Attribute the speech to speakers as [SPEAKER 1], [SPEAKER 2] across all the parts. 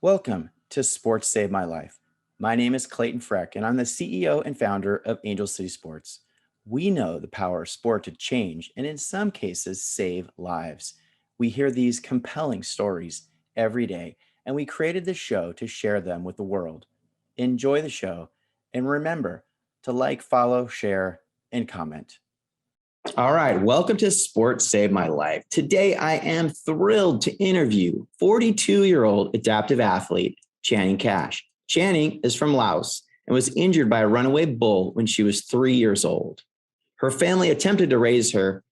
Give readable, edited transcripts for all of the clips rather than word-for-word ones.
[SPEAKER 1] Welcome to Sports Save My Life. My name is Clayton Freck, and I'm the CEO and founder of Angel City Sports. We know the power of sport to change and, in some cases, save lives. We hear these compelling stories every day, and we created this show to share them with the world. Enjoy the show, and remember to like, follow, share, and comment. All right, welcome to Sports Save My Life. Today, I am thrilled to interview 42-year-old adaptive athlete Channing Cash. Channing is from Laos and was injured by a runaway bull when she was 3 years old. Her family attempted to raise her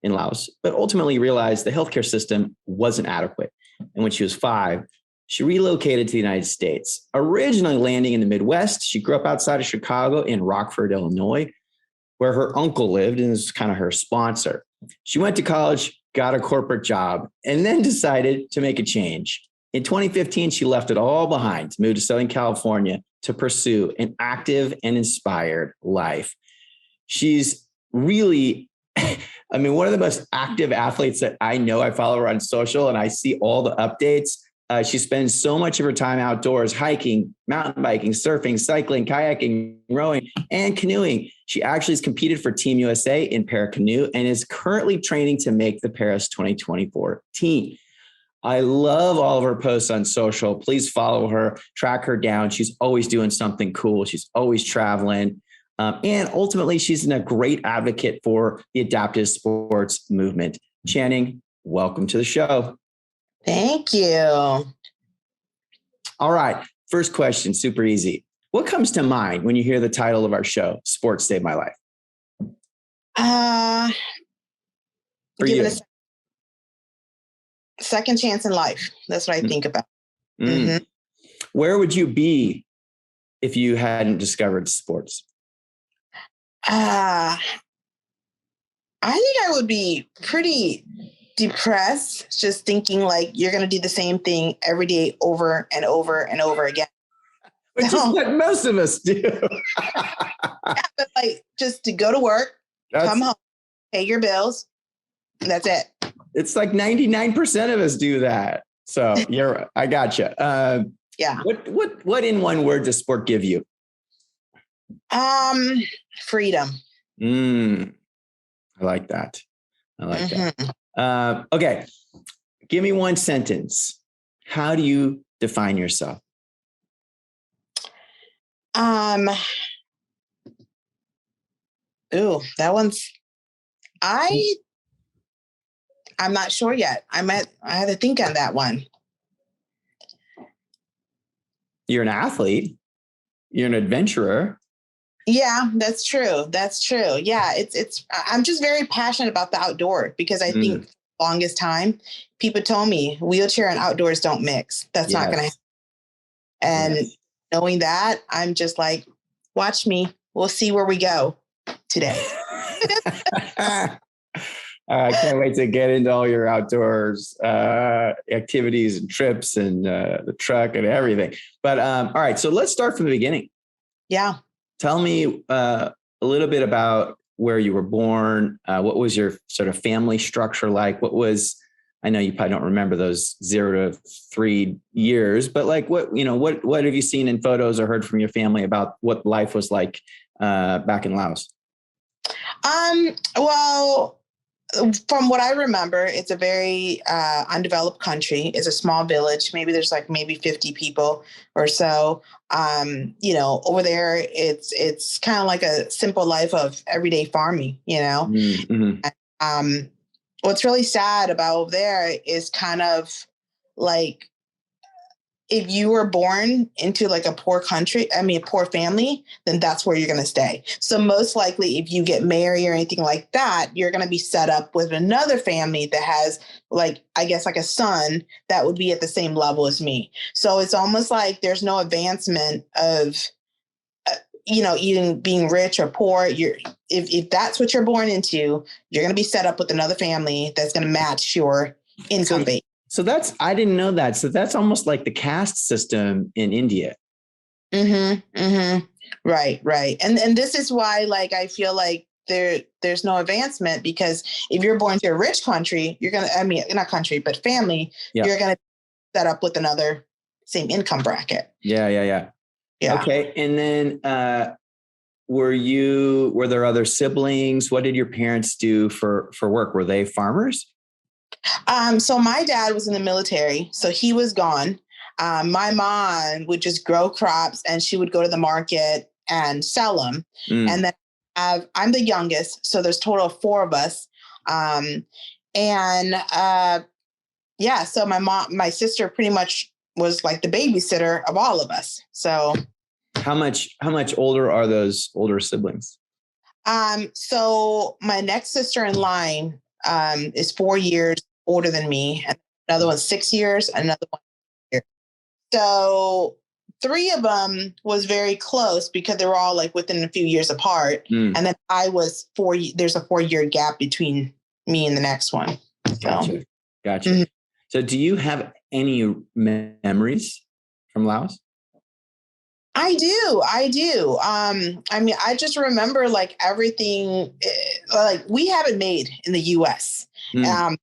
[SPEAKER 1] in Laos, but ultimately realized the healthcare system wasn't adequate. And when she was 5, she relocated to the United States. Originally landing in the Midwest, she grew up outside of Chicago in Rockford, Illinois, where her uncle lived and was kind of her sponsor. She went to college, got a corporate job, and then decided to make a change. In 2015, she left it all behind to move to Southern California to pursue an active and inspired life. She's really, one of the most active athletes that I know. I follow her on social and I see all the updates. She spends so much of her time outdoors, hiking, mountain biking, surfing, cycling, kayaking, rowing, and canoeing. She actually has competed for Team USA in para-canoe and is currently training to make the Paris 2024 team. I love all of her posts on social. Please follow her, track her down. She's always doing something cool. She's always traveling. And ultimately, she's a great advocate for the adaptive sports movement. Channing, welcome to the show.
[SPEAKER 2] Thank you.
[SPEAKER 1] All right. First question, super easy. What comes to mind when you hear the title of our show, Sports Save My Life? For you.
[SPEAKER 2] A second chance in life. That's what I think about. Mm-hmm.
[SPEAKER 1] Where would you be if you hadn't discovered sports?
[SPEAKER 2] I think I would be pretty depressed, just thinking like you're going to do the same thing every day over and over and over again.
[SPEAKER 1] Which is what most of us do.
[SPEAKER 2] Yeah, but like just to go to work, come home, pay your bills. That's it.
[SPEAKER 1] It's like 99% of us do that. So I gotcha.
[SPEAKER 2] Yeah.
[SPEAKER 1] What in one word does sport give you?
[SPEAKER 2] Freedom.
[SPEAKER 1] I like that. That. Okay. Give me one sentence. How do you define yourself?
[SPEAKER 2] That one's, I'm not sure yet. I had to think on that one.
[SPEAKER 1] You're an athlete. You're an adventurer.
[SPEAKER 2] Yeah, that's true. Yeah, I'm just very passionate about the outdoor because I think for the longest time, people told me wheelchair and outdoors don't mix. That's not going to happen. And knowing that, I'm just like, watch me. We'll see where we go today.
[SPEAKER 1] I can't wait to get into all your outdoors activities and trips and the truck and everything. But all right, so let's start from the beginning.
[SPEAKER 2] Yeah.
[SPEAKER 1] Tell me a little bit about where you were born. What was your sort of family structure like? I know you probably don't remember those 0 to 3 years, but like what have you seen in photos or heard from your family about what life was like back in Laos?
[SPEAKER 2] Well, from what I remember, it's a very undeveloped country. It's a small village. Maybe there's 50 people or so. Over there, it's kind of like a simple life of everyday farming, Mm-hmm. What's really sad about over there is kind of like if you were born into like a poor family, then that's where you're going to stay. So most likely if you get married or anything like that, you're going to be set up with another family that has like a son that would be at the same level as me. So it's almost like there's no advancement of, even being rich or poor. If that's what you're born into, you're going to be set up with another family that's going to match your income base.
[SPEAKER 1] So I didn't know that. So that's almost like the caste system in India.
[SPEAKER 2] Mm-hmm. Mm-hmm. Right. And this is why, I feel like there's no advancement, because if you're born to a rich country, you're going to, not country, but family, you're going to set up with another same income bracket.
[SPEAKER 1] Yeah.
[SPEAKER 2] Yeah.
[SPEAKER 1] Okay. And then, were there other siblings? What did your parents do for work? Were they farmers?
[SPEAKER 2] So my dad was in the military, so he was gone. My mom would just grow crops and she would go to the market and sell them. And then I'm the youngest, so there's a total of 4 of us. And so my sister pretty much was like the babysitter of all of us. So
[SPEAKER 1] how much older are those older siblings?
[SPEAKER 2] So my next sister in line is 4 years older than me, and another one's 6 years, and another one year. So 3 of them was very close because they were all like within a few years apart. And then I was there's a 4-year gap between me and the next one. So.
[SPEAKER 1] Gotcha. Mm-hmm. So do you have any memories from Laos?
[SPEAKER 2] I do. I mean, I just remember like everything, like we have it made in the US.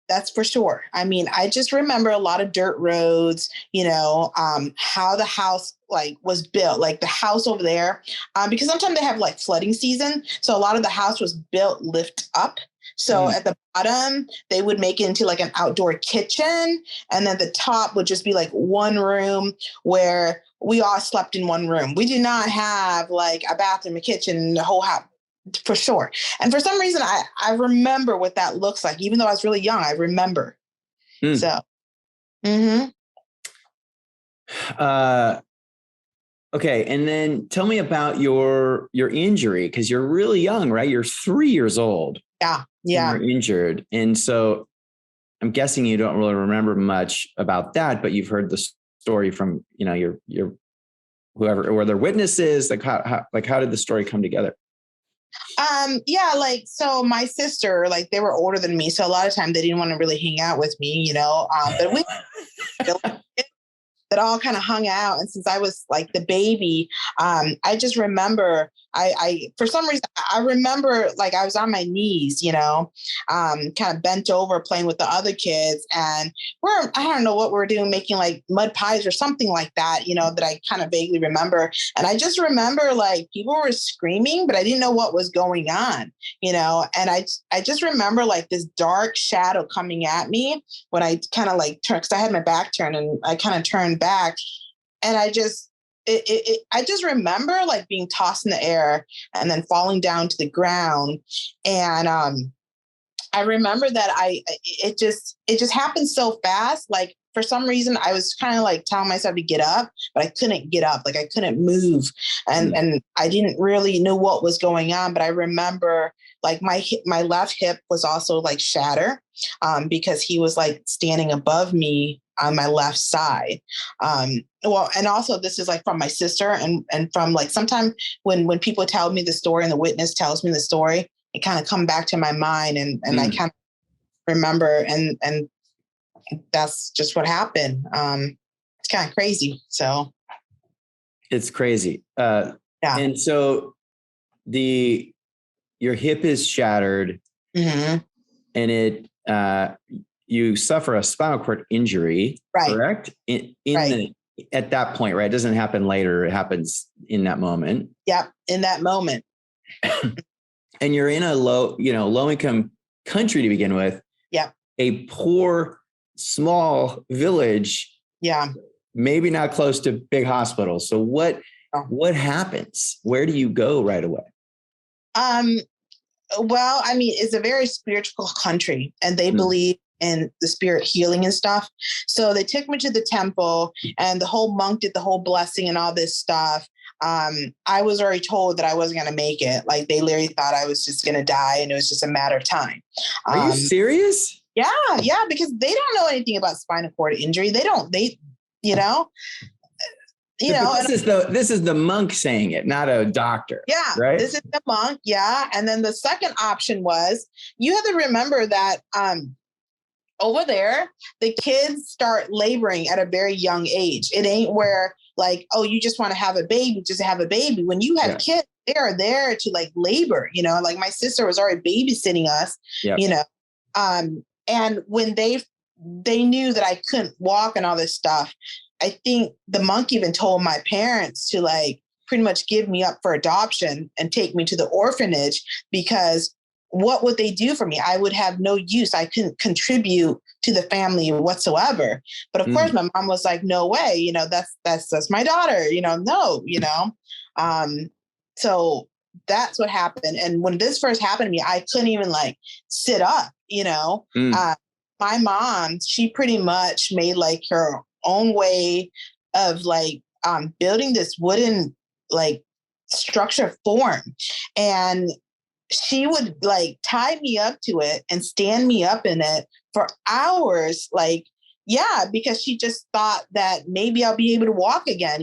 [SPEAKER 2] That's for sure. I mean, I just remember a lot of dirt roads, how the house like was built, like the house over there, because sometimes they have like flooding season. So a lot of the house was built lift up. So at the bottom, they would make it into like an outdoor kitchen. And then the top would just be like one room where we all slept in one room. We do not have like a bathroom, a kitchen, the whole house, for sure. And for some reason, I remember what that looks like. Even though I was really young, I remember. So.
[SPEAKER 1] Okay. And then tell me about your injury, because you're really young, right? You're 3 years old.
[SPEAKER 2] Yeah.
[SPEAKER 1] You're injured. And so I'm guessing you don't really remember much about that, but you've heard the story from, your whoever, were there witnesses? Like how did the story come together?
[SPEAKER 2] So my sister, like they were older than me. So a lot of time they didn't want to really hang out with me, but we that all kind of hung out. And since I was like the baby, I just remember I for some reason, I remember like I was on my knees, kind of bent over playing with the other kids. And I don't know what we were doing, making like mud pies or something like that, that I kind of vaguely remember. And I just remember like people were screaming, but I didn't know what was going on, and I just remember like this dark shadow coming at me when I kind of like turned, because I had my back turned and I kind of turned back. And I just remember like being tossed in the air and then falling down to the ground. And I remember that it just happened so fast. Like for some reason I was kind of like telling myself to get up, but I couldn't get up. Like I couldn't move. And I didn't really know what was going on. But I remember like my left hip was also like shattered because he was like standing above me on my left side. And also this is like from my sister and from like sometimes when people tell me the story and the witness tells me the story, it kind of come back to my mind and I kind of remember and that's just what happened. It's kind of crazy. So.
[SPEAKER 1] It's crazy. And so your hip is shattered and you suffer a spinal cord injury, right? Correct? At that point, right? It doesn't happen later. It happens in that moment.
[SPEAKER 2] Yep. In that moment.
[SPEAKER 1] And you're in a low income country to begin with.
[SPEAKER 2] Yep.
[SPEAKER 1] A poor, small village.
[SPEAKER 2] Yeah.
[SPEAKER 1] Maybe not close to big hospitals. So what happens? Where do you go right away?
[SPEAKER 2] Well, I mean, it's a very spiritual country and they believe in the spirit healing and stuff. So they took me to the temple and the whole monk did the whole blessing and all this stuff. I was already told that I wasn't going to make it. Like they literally thought I was just going to die and it was just a matter of time.
[SPEAKER 1] Are you serious?
[SPEAKER 2] Yeah, because they don't know anything about spinal cord injury. This
[SPEAKER 1] is the monk saying it, not a doctor.
[SPEAKER 2] Yeah,
[SPEAKER 1] right.
[SPEAKER 2] This is the monk. Yeah, and then the second option was you have to remember that over there the kids start laboring at a very young age. It ain't where like, oh, you just want to have a baby, just have a baby. When you have kids, they are there to like labor. Like my sister was already babysitting us. And when they knew that I couldn't walk and all this stuff, I think the monk even told my parents to like pretty much give me up for adoption and take me to the orphanage, because what would they do for me? I would have no use. I couldn't contribute to the family whatsoever. But of course,
[SPEAKER 1] Mm,
[SPEAKER 2] my mom was like, "No way, that's my daughter. No, Um, so that's what happened. And when this first happened to me, I couldn't even like sit up.
[SPEAKER 1] mm,
[SPEAKER 2] My mom, she pretty much made like her own way of like building this wooden like structure form, and she would like tie me up to it and stand me up in it for hours, like, yeah, because she just thought that maybe I'll be able to walk again.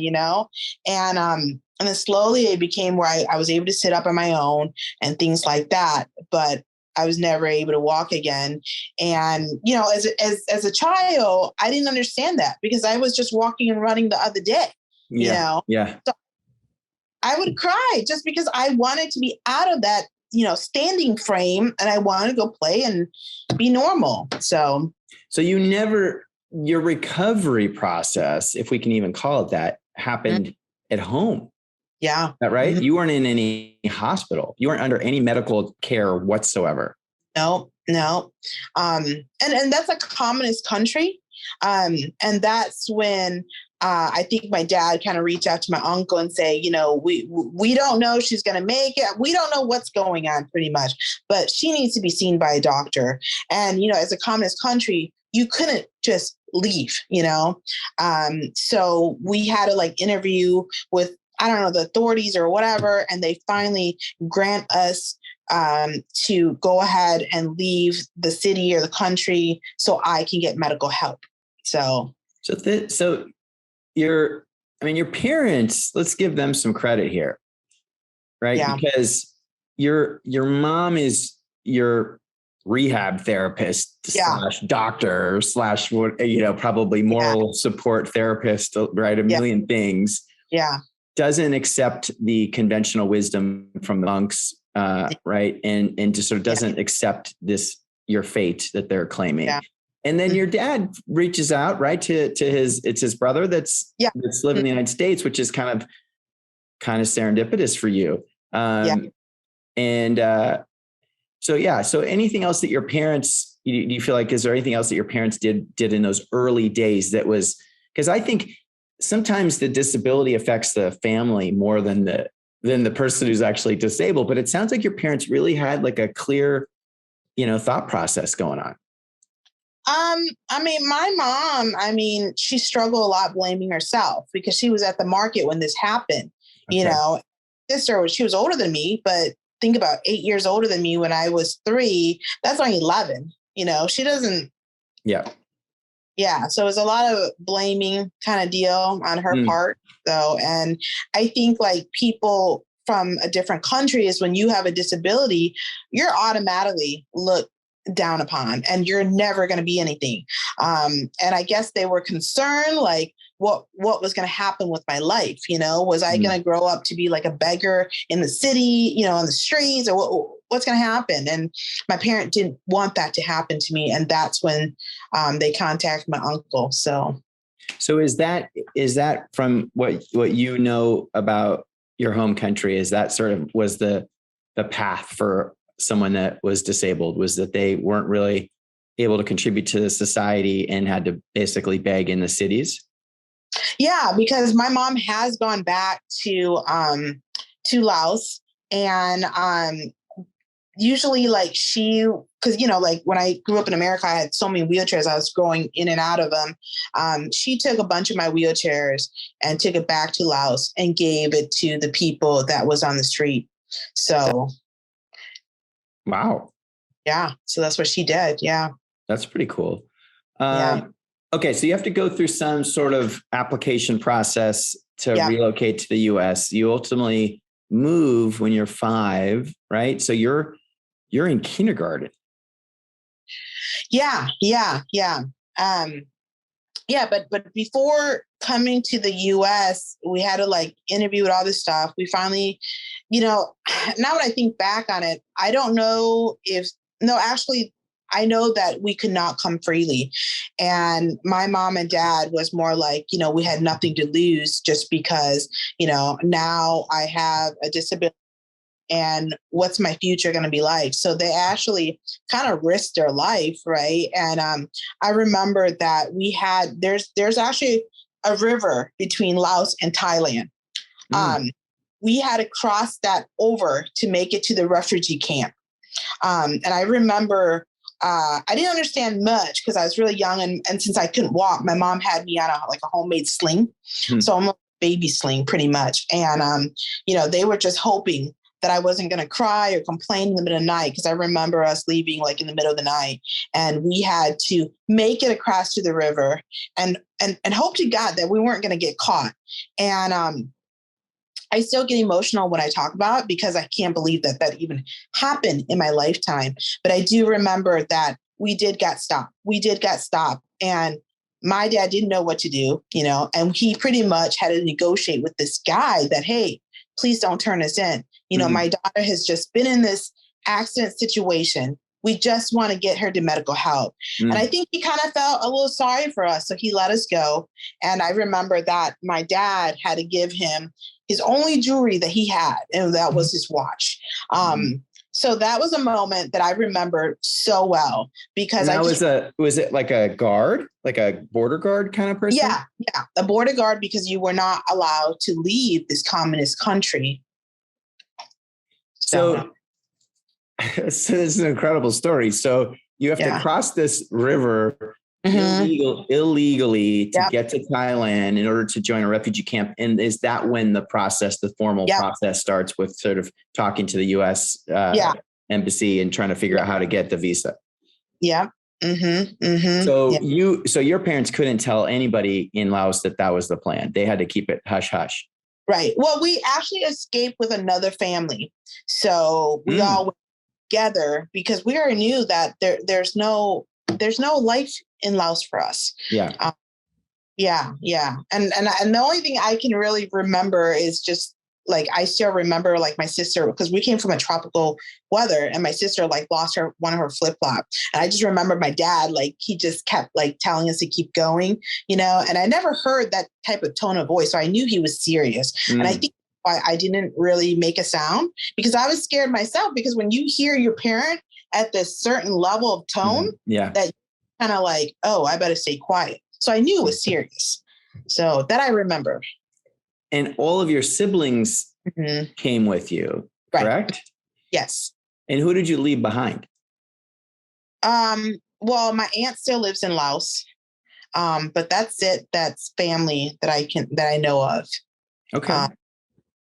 [SPEAKER 2] And then slowly it became where I was able to sit up on my own and things like that, but I was never able to walk again. And as a child, I didn't understand that because I was just walking and running the other day you
[SPEAKER 1] yeah.
[SPEAKER 2] know
[SPEAKER 1] Yeah.
[SPEAKER 2] so I would cry just because I wanted to be out of that, standing frame, and I wanted to go play and be normal. So,
[SPEAKER 1] So your recovery process, if we can even call it that, happened at home.
[SPEAKER 2] yeah.
[SPEAKER 1] Is that right?
[SPEAKER 2] Mhm.
[SPEAKER 1] You weren't in any hospital. You weren't under any medical care whatsoever.
[SPEAKER 2] No, no. And that's a communist country. And that's when I think my dad kind of reached out to my uncle and say, we don't know if she's going to make it. We don't know what's going on pretty much, but she needs to be seen by a doctor. And, as a communist country, you couldn't just leave. So we had to like interview with, I don't know, the authorities or whatever. And they finally grant us to go ahead and leave the city or the country so I can get medical help.
[SPEAKER 1] So your parents, let's give them some credit here, right?
[SPEAKER 2] Yeah.
[SPEAKER 1] Because your mom is your rehab therapist slash doctor slash probably moral support therapist, right? A million things.
[SPEAKER 2] Yeah.
[SPEAKER 1] Doesn't accept the conventional wisdom from the monks, right? And just sort of doesn't accept your fate that they're claiming.
[SPEAKER 2] Yeah.
[SPEAKER 1] And then your dad reaches out, right, to his brother that's living in the United States, which is kind of serendipitous for you. And so anything else that your parents, do you feel like, is there anything else that your parents did in those early days that was, because I think sometimes the disability affects the family more than the person who's actually disabled, but it sounds like your parents really had like a clear, thought process going on.
[SPEAKER 2] I mean, my mom, she struggled a lot blaming herself because she was at the market when this happened.
[SPEAKER 1] Okay.
[SPEAKER 2] Sister, she was older than me, but think about 8 years older than me when I was 3. That's only 11. She doesn't.
[SPEAKER 1] Yeah.
[SPEAKER 2] Yeah. So it was a lot of blaming kind of deal on her part, though. And I think like people from a different country is when you have a disability, you're automatically looked down upon and you're never going to be anything. And I guess they were concerned like what was going to happen with my life. Was I going to grow up to be like a beggar in the city, on the streets, or what's going to happen? And my parent didn't want that to happen to me. And that's when they contacted my uncle. So
[SPEAKER 1] is that from what you know about your home country? Is that sort of was the path for someone that was disabled, was that they weren't really able to contribute to the society and had to basically beg in the cities?
[SPEAKER 2] Yeah, because my mom has gone back to Laos, and usually like because like when I grew up in America, I had so many wheelchairs, I was going in and out of them. She took a bunch of my wheelchairs and took it back to Laos and gave it to the people that was on the street. So
[SPEAKER 1] wow.
[SPEAKER 2] Yeah, so that's what she did. Yeah,
[SPEAKER 1] that's pretty cool. Okay, so you have to go through some sort of application process to relocate to the US. You ultimately move when you're 5, right? So you're in kindergarten.
[SPEAKER 2] Yeah. But before coming to the US, we had to like interview with all this stuff. We finally, now when I think back on it, I don't know if, no, actually, I know that we could not come freely. And my mom and dad was more like, we had nothing to lose just because, now I have a disability and what's my future going to be like? So they actually kind of risked their life, right? And I remember that there's actually a river between Laos and Thailand. We had to cross that over to make it to the refugee camp. And I remember I didn't understand much because I was really young. And since I couldn't walk, my mom had me on a homemade sling. So I'm a baby sling pretty much. And, they were just hoping that I wasn't going to cry or complain in the middle of the night. Because I remember us leaving in the middle of the night, and we had to make it across to the river and hope to God that we weren't going to get caught. And I still get emotional when I talk about it because I can't believe that even happened in my lifetime. But I do remember that we did get stopped. And my dad didn't know what to do, and he pretty much had to negotiate with this guy that, hey, please don't turn us in. My daughter has just been in this accident situation. We just want to get her to medical help. And I think he kind of felt a little sorry for us. So he let us go. And I remember that my dad had to give him his only jewelry that he had, and that was his watch. So that was a moment that I remember so well because
[SPEAKER 1] was it like a guard, like a border guard kind of person?
[SPEAKER 2] Yeah, a border guard, because you were not allowed to leave this communist country.
[SPEAKER 1] So this is an incredible story. So you have to cross this river illegally to get to Thailand in order to join a refugee camp. And is that when the formal process starts with sort of talking to the U.S. Embassy and trying to figure out how to get the visa?
[SPEAKER 2] Yeah.
[SPEAKER 1] So your parents couldn't tell anybody in Laos that was the plan. They had to keep it hush hush.
[SPEAKER 2] Right. Well, we actually escaped with another family. So we all went together because we already knew that there's no life in Laos for us.
[SPEAKER 1] Yeah.
[SPEAKER 2] And the only thing I can really remember is just I still remember my sister, because we came from a tropical weather, and my sister lost one of her flip flops. And I just remember my dad, he just kept telling us to keep going, and I never heard that type of tone of voice. So I knew he was serious. And I think why I didn't really make a sound, because I was scared myself, because when you hear your parent at this certain level of tone, that kind of oh, I better stay quiet. So I knew it was serious. So that I remember.
[SPEAKER 1] And all of your siblings came with you, correct?
[SPEAKER 2] Yes.
[SPEAKER 1] And who did you leave behind?
[SPEAKER 2] Well, my aunt still lives in Laos. But that's it. That's family that I know of.
[SPEAKER 1] Okay.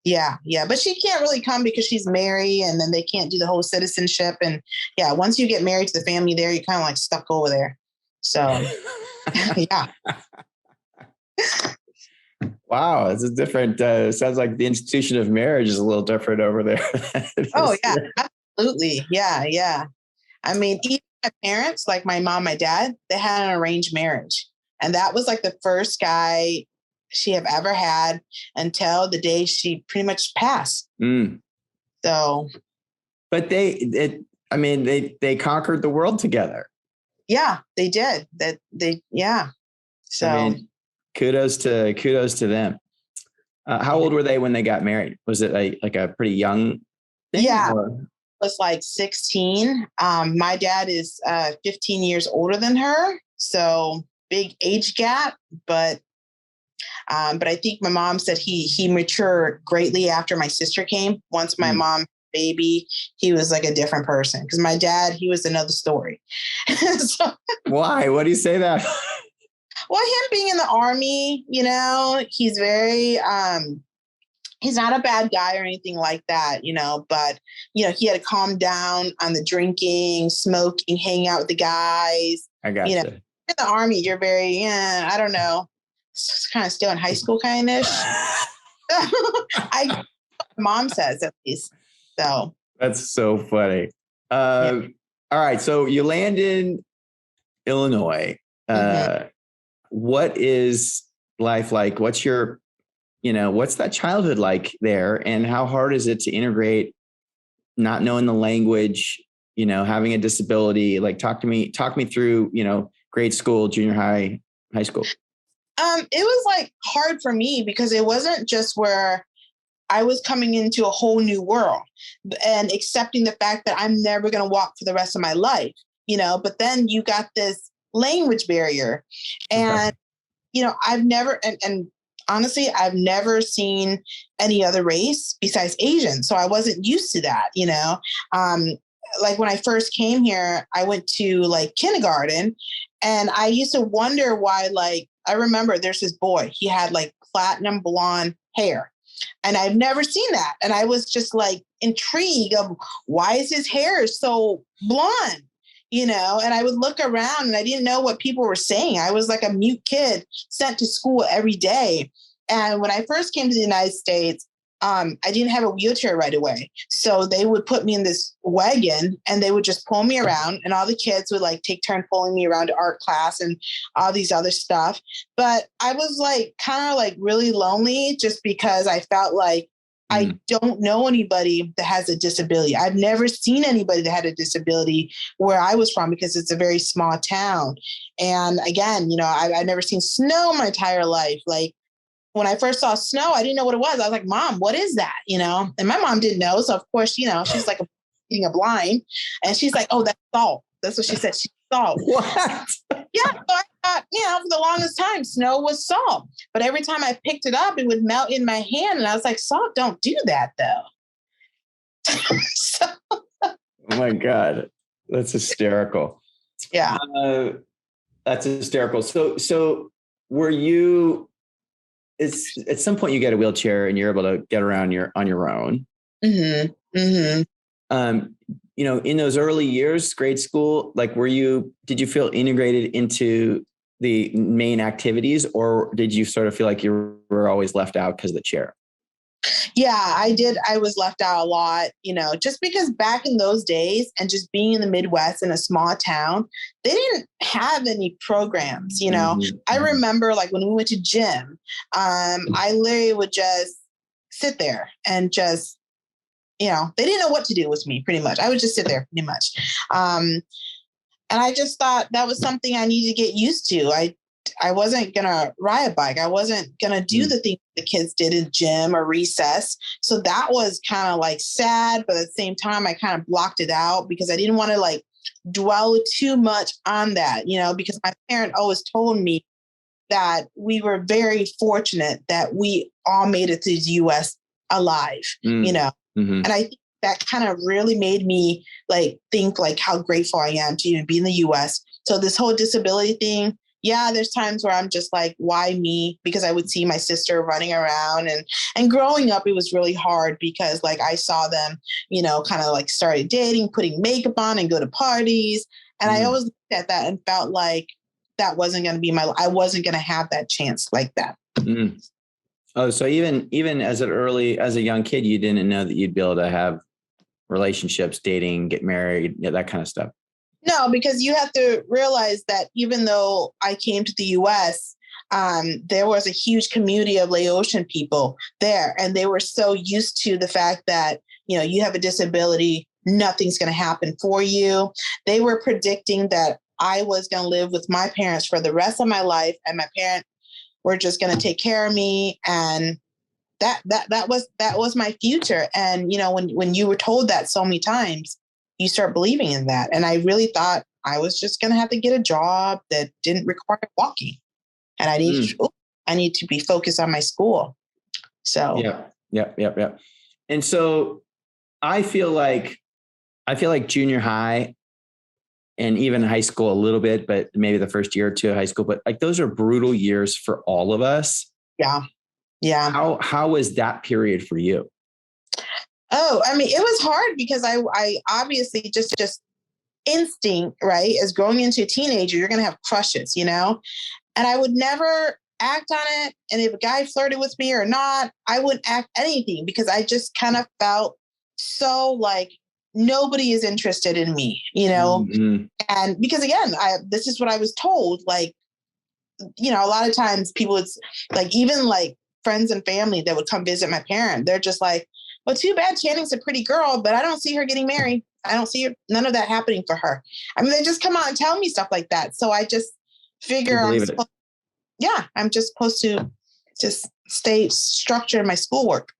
[SPEAKER 2] Yeah. But she can't really come because she's married, and then they can't do the whole citizenship. And once you get married to the family there, you're kind of stuck over there. So yeah.
[SPEAKER 1] Wow, it's a different. Sounds like the institution of marriage is a little different over there.
[SPEAKER 2] Oh yeah, absolutely. Yeah. I mean, even my parents, my mom, my dad, they had an arranged marriage, and that was the first guy she have ever had until the day she pretty much passed. So,
[SPEAKER 1] but they conquered the world together.
[SPEAKER 2] Yeah, they did. So.
[SPEAKER 1] Kudos to them. How old were they when they got married? Was it like a pretty young thing?
[SPEAKER 2] Yeah, it was 16. My dad is 15 years older than her, so big age gap. But I think my mom said he matured greatly after my sister came. Once my mom baby, he was a different person, because my dad, he was another story. So,
[SPEAKER 1] why? What do you say that?
[SPEAKER 2] Well, him being in the army, he's very, he's not a bad guy or anything like that, but, he had to calm down on the drinking, smoking, hanging out with the guys.
[SPEAKER 1] I got you.
[SPEAKER 2] In the army, you're very, I don't know, it's kind of still in high school kind-ish. Mom says, at least. So.
[SPEAKER 1] That's so funny. All right. So you land in Illinois. What is life like? What's your, what's that childhood like there? And how hard is it to integrate, not knowing the language, having a disability? Like, talk me through, grade school, junior high, high school.
[SPEAKER 2] It was like hard for me because it wasn't just where I was coming into a whole new world and accepting the fact that I'm never going to walk for the rest of my life, but then you got this language barrier.
[SPEAKER 1] Okay.
[SPEAKER 2] And, I've never, and honestly, I've never seen any other race besides Asian. So I wasn't used to that, like when I first came here, I went to like kindergarten and I used to wonder why, like, I remember there's this boy, he had like platinum blonde hair. And I've never seen that. And I was just like intrigued of why is his hair so blonde? And I would look around and I didn't know what people were saying. I was like a mute kid sent to school every day. And when I first came to the United States, I didn't have a wheelchair right away. So they would put me in this wagon and they would just pull me around and all the kids would like take turn pulling me around to art class and all these other stuff. But I was like kind of like really lonely just because I felt like I don't know anybody that has a disability. I've never seen anybody that had a disability where I was from because it's a very small town. And again, I've never seen snow my entire life. Like, when I first saw snow, I didn't know what it was. I was like, Mom, what is that? And my mom didn't know. So of course, she's like eating a blind and she's like, oh, that's salt. That's what she said. She's salt.
[SPEAKER 1] What?
[SPEAKER 2] Yeah. So I thought, for the longest time, snow was salt. But every time I picked it up, it would melt in my hand. And I was like, salt don't do that though. So,
[SPEAKER 1] oh my God. That's hysterical.
[SPEAKER 2] Yeah.
[SPEAKER 1] That's hysterical. So were you, at some point you get a wheelchair and you're able to get around on your own.
[SPEAKER 2] Mm-hmm. Mm-hmm.
[SPEAKER 1] In those early years, grade school, like, did you feel integrated into the main activities, or did you sort of feel like you were always left out because of the chair?
[SPEAKER 2] Yeah, I did. I was left out a lot, just because back in those days and just being in the Midwest in a small town, they didn't have any programs,
[SPEAKER 1] Mm-hmm.
[SPEAKER 2] I remember like when we went to gym, I literally would just sit there and just, they didn't know what to do with me pretty much. I would just sit there pretty much. And I just thought that was something I needed to get used to. I wasn't going to ride a bike. I wasn't going to do the things the kids did in gym or recess. So that was kind of like sad, but at the same time, I kind of blocked it out because I didn't want to like dwell too much on that, because my parent always told me that we were very fortunate that we all made it to the US alive,
[SPEAKER 1] Mm-hmm.
[SPEAKER 2] and I think that kind of really made me like think like how grateful I am to even be in the US. So this whole disability thing, yeah, there's times where I'm just like, why me? Because I would see my sister running around and growing up, it was really hard because like I saw them, kind of like started dating, putting makeup on and go to parties. And I always looked at that and felt like that wasn't going to be I wasn't going to have that chance like that.
[SPEAKER 1] Mm. Oh, so even as a young kid, you didn't know that you'd be able to have relationships, dating, get married, that kind of stuff.
[SPEAKER 2] No, because you have to realize that even though I came to the US, there was a huge community of Laotian people there. And they were so used to the fact that, you have a disability, nothing's going to happen for you. They were predicting that I was going to live with my parents for the rest of my life. And my parents were just going to take care of me. And that was my future. And, when you were told that so many times, you start believing in that. And I really thought I was just going to have to get a job that didn't require walking. And I need to be focused on my school. So,
[SPEAKER 1] yeah. And so I feel like junior high and even high school a little bit, but maybe the first year or two of high school, but like those are brutal years for all of us.
[SPEAKER 2] Yeah. Yeah.
[SPEAKER 1] How was that period for you?
[SPEAKER 2] Oh, I mean, it was hard because I obviously just instinct, right? As growing into a teenager, you're going to have crushes, and I would never act on it. And if a guy flirted with me or not, I wouldn't act anything because I just kind of felt so like nobody is interested in me,
[SPEAKER 1] Mm-hmm.
[SPEAKER 2] And because again, this is what I was told, like, a lot of times people, it's like, even like friends and family that would come visit my parent, they're just like, well, too bad Channing's a pretty girl, but I don't see her getting married. I don't see none of that happening for her. I mean, they just come out and tell me stuff like that. So I just figure I'm just supposed to just stay structured in my schoolwork.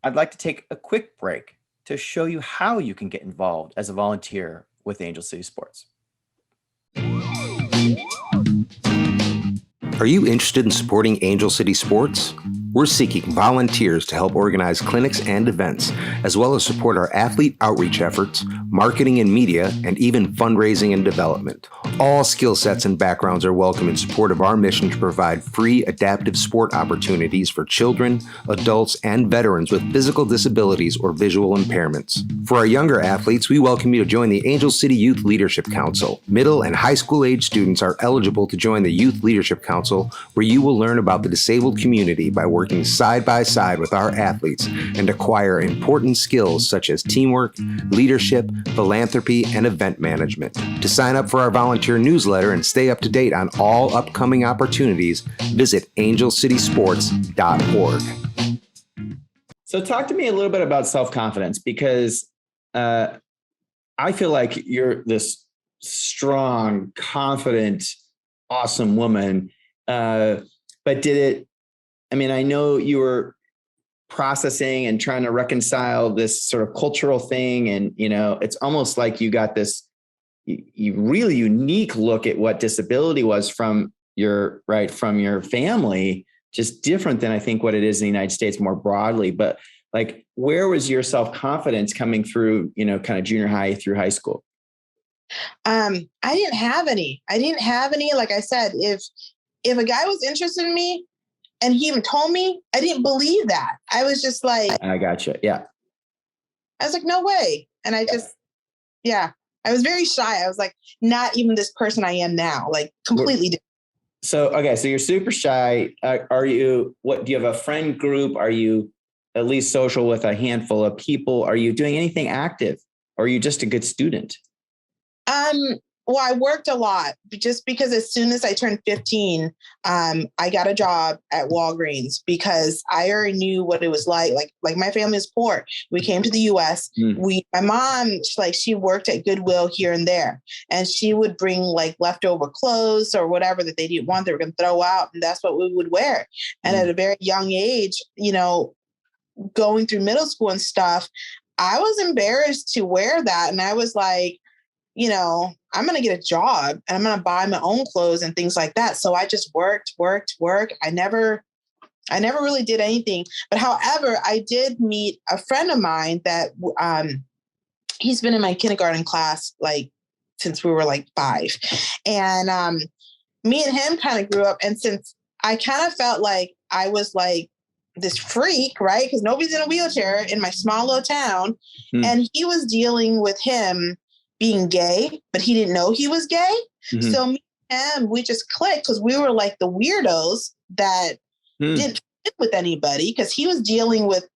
[SPEAKER 1] I'd like to take a quick break to show you how you can get involved as a volunteer with Angel City Sports.
[SPEAKER 3] Are you interested in supporting Angel City Sports? We're seeking volunteers to help organize clinics and events, as well as support our athlete outreach efforts, marketing and media, and even fundraising and development. All skill sets and backgrounds are welcome in support of our mission to provide free adaptive sport opportunities for children, adults, and veterans with physical disabilities or visual impairments. For our younger athletes, we welcome you to join the Angel City Youth Leadership Council. Middle and high school age students are eligible to join the Youth Leadership Council, where you will learn about the disabled community by working side by side with our athletes and acquire important skills such as teamwork, leadership, philanthropy, and event management. To sign up for our volunteer newsletter and stay up to date on all upcoming opportunities, visit angelcitysports.org.
[SPEAKER 1] So talk to me a little bit about self-confidence, because I feel like you're this strong, confident, awesome woman. But I know you were processing and trying to reconcile this sort of cultural thing. And, it's almost like you got this really unique look at what disability was from your family, just different than I think what it is in the United States more broadly. But like, where was your self-confidence coming through, kind of junior high through high school?
[SPEAKER 2] I didn't have any. Like I said, if a guy was interested in me and he even told me, I didn't believe that. I was just like,
[SPEAKER 1] I gotcha. Yeah.
[SPEAKER 2] I was like, no way. And I was very shy. I was like, not even this person I am now, like completely different.
[SPEAKER 1] So you're super shy. Do you have a friend group? Are you at least social with a handful of people? Are you doing anything active? Or are you just a good student?
[SPEAKER 2] Well, I worked a lot just because as soon as I turned 15, I got a job at Walgreens because I already knew what it was like. Like my family is poor. We came to the US. My mom, she worked at Goodwill here and there, and she would bring like leftover clothes or whatever that they didn't want, they were going to throw out. And that's what we would wear. And at a very young age, going through middle school and stuff, I was embarrassed to wear that. And I was like, I'm going to get a job and I'm going to buy my own clothes and things like that. So I just worked. I never really did anything. But however, I did meet a friend of mine that he's been in my kindergarten class, like since we were like 5. And me and him kind of grew up. And since I kind of felt like I was like this freak, right? Because nobody's in a wheelchair in my small little town. And he was dealing with him being gay, but he didn't know he was gay. So me and him, we just clicked because we were like the weirdos that didn't fit with anybody, because he was dealing with,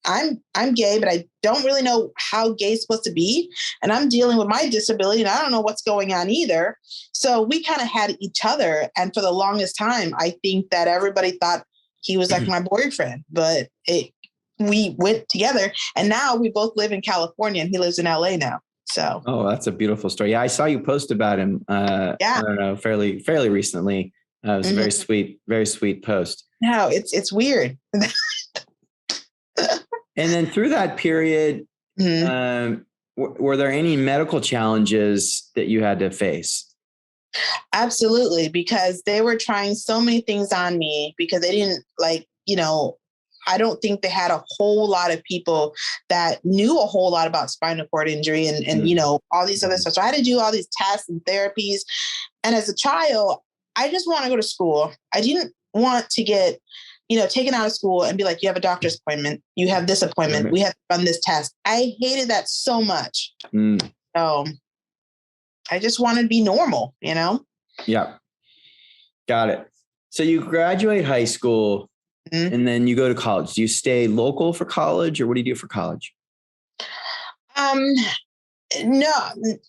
[SPEAKER 2] I'm gay, but I don't really know how gay is supposed to be. And I'm dealing with my disability and I don't know what's going on either. So we kind of had each other. And for the longest time, I think that everybody thought he was like my boyfriend, but we went together, and now we both live in California and he lives in LA now. So,
[SPEAKER 1] that's a beautiful story. Yeah, I saw you post about him. I don't know, fairly recently. It was a very sweet post.
[SPEAKER 2] No, it's weird.
[SPEAKER 1] And then through that period, were there any medical challenges that you had to face?
[SPEAKER 2] Absolutely, because they were trying so many things on me because they didn't I don't think they had a whole lot of people that knew a whole lot about spinal cord injury and all these other stuff. So I had to do all these tests and therapies. And as a child, I just want to go to school. I didn't want to get, taken out of school and be like, you have a doctor's appointment. You have this appointment. We have to run this test. I hated that so much. So I just wanted to be normal,
[SPEAKER 1] Yeah. Got it. So you graduate high school. And then you go to college. Do you stay local for college, or what do you do for college?
[SPEAKER 2] No.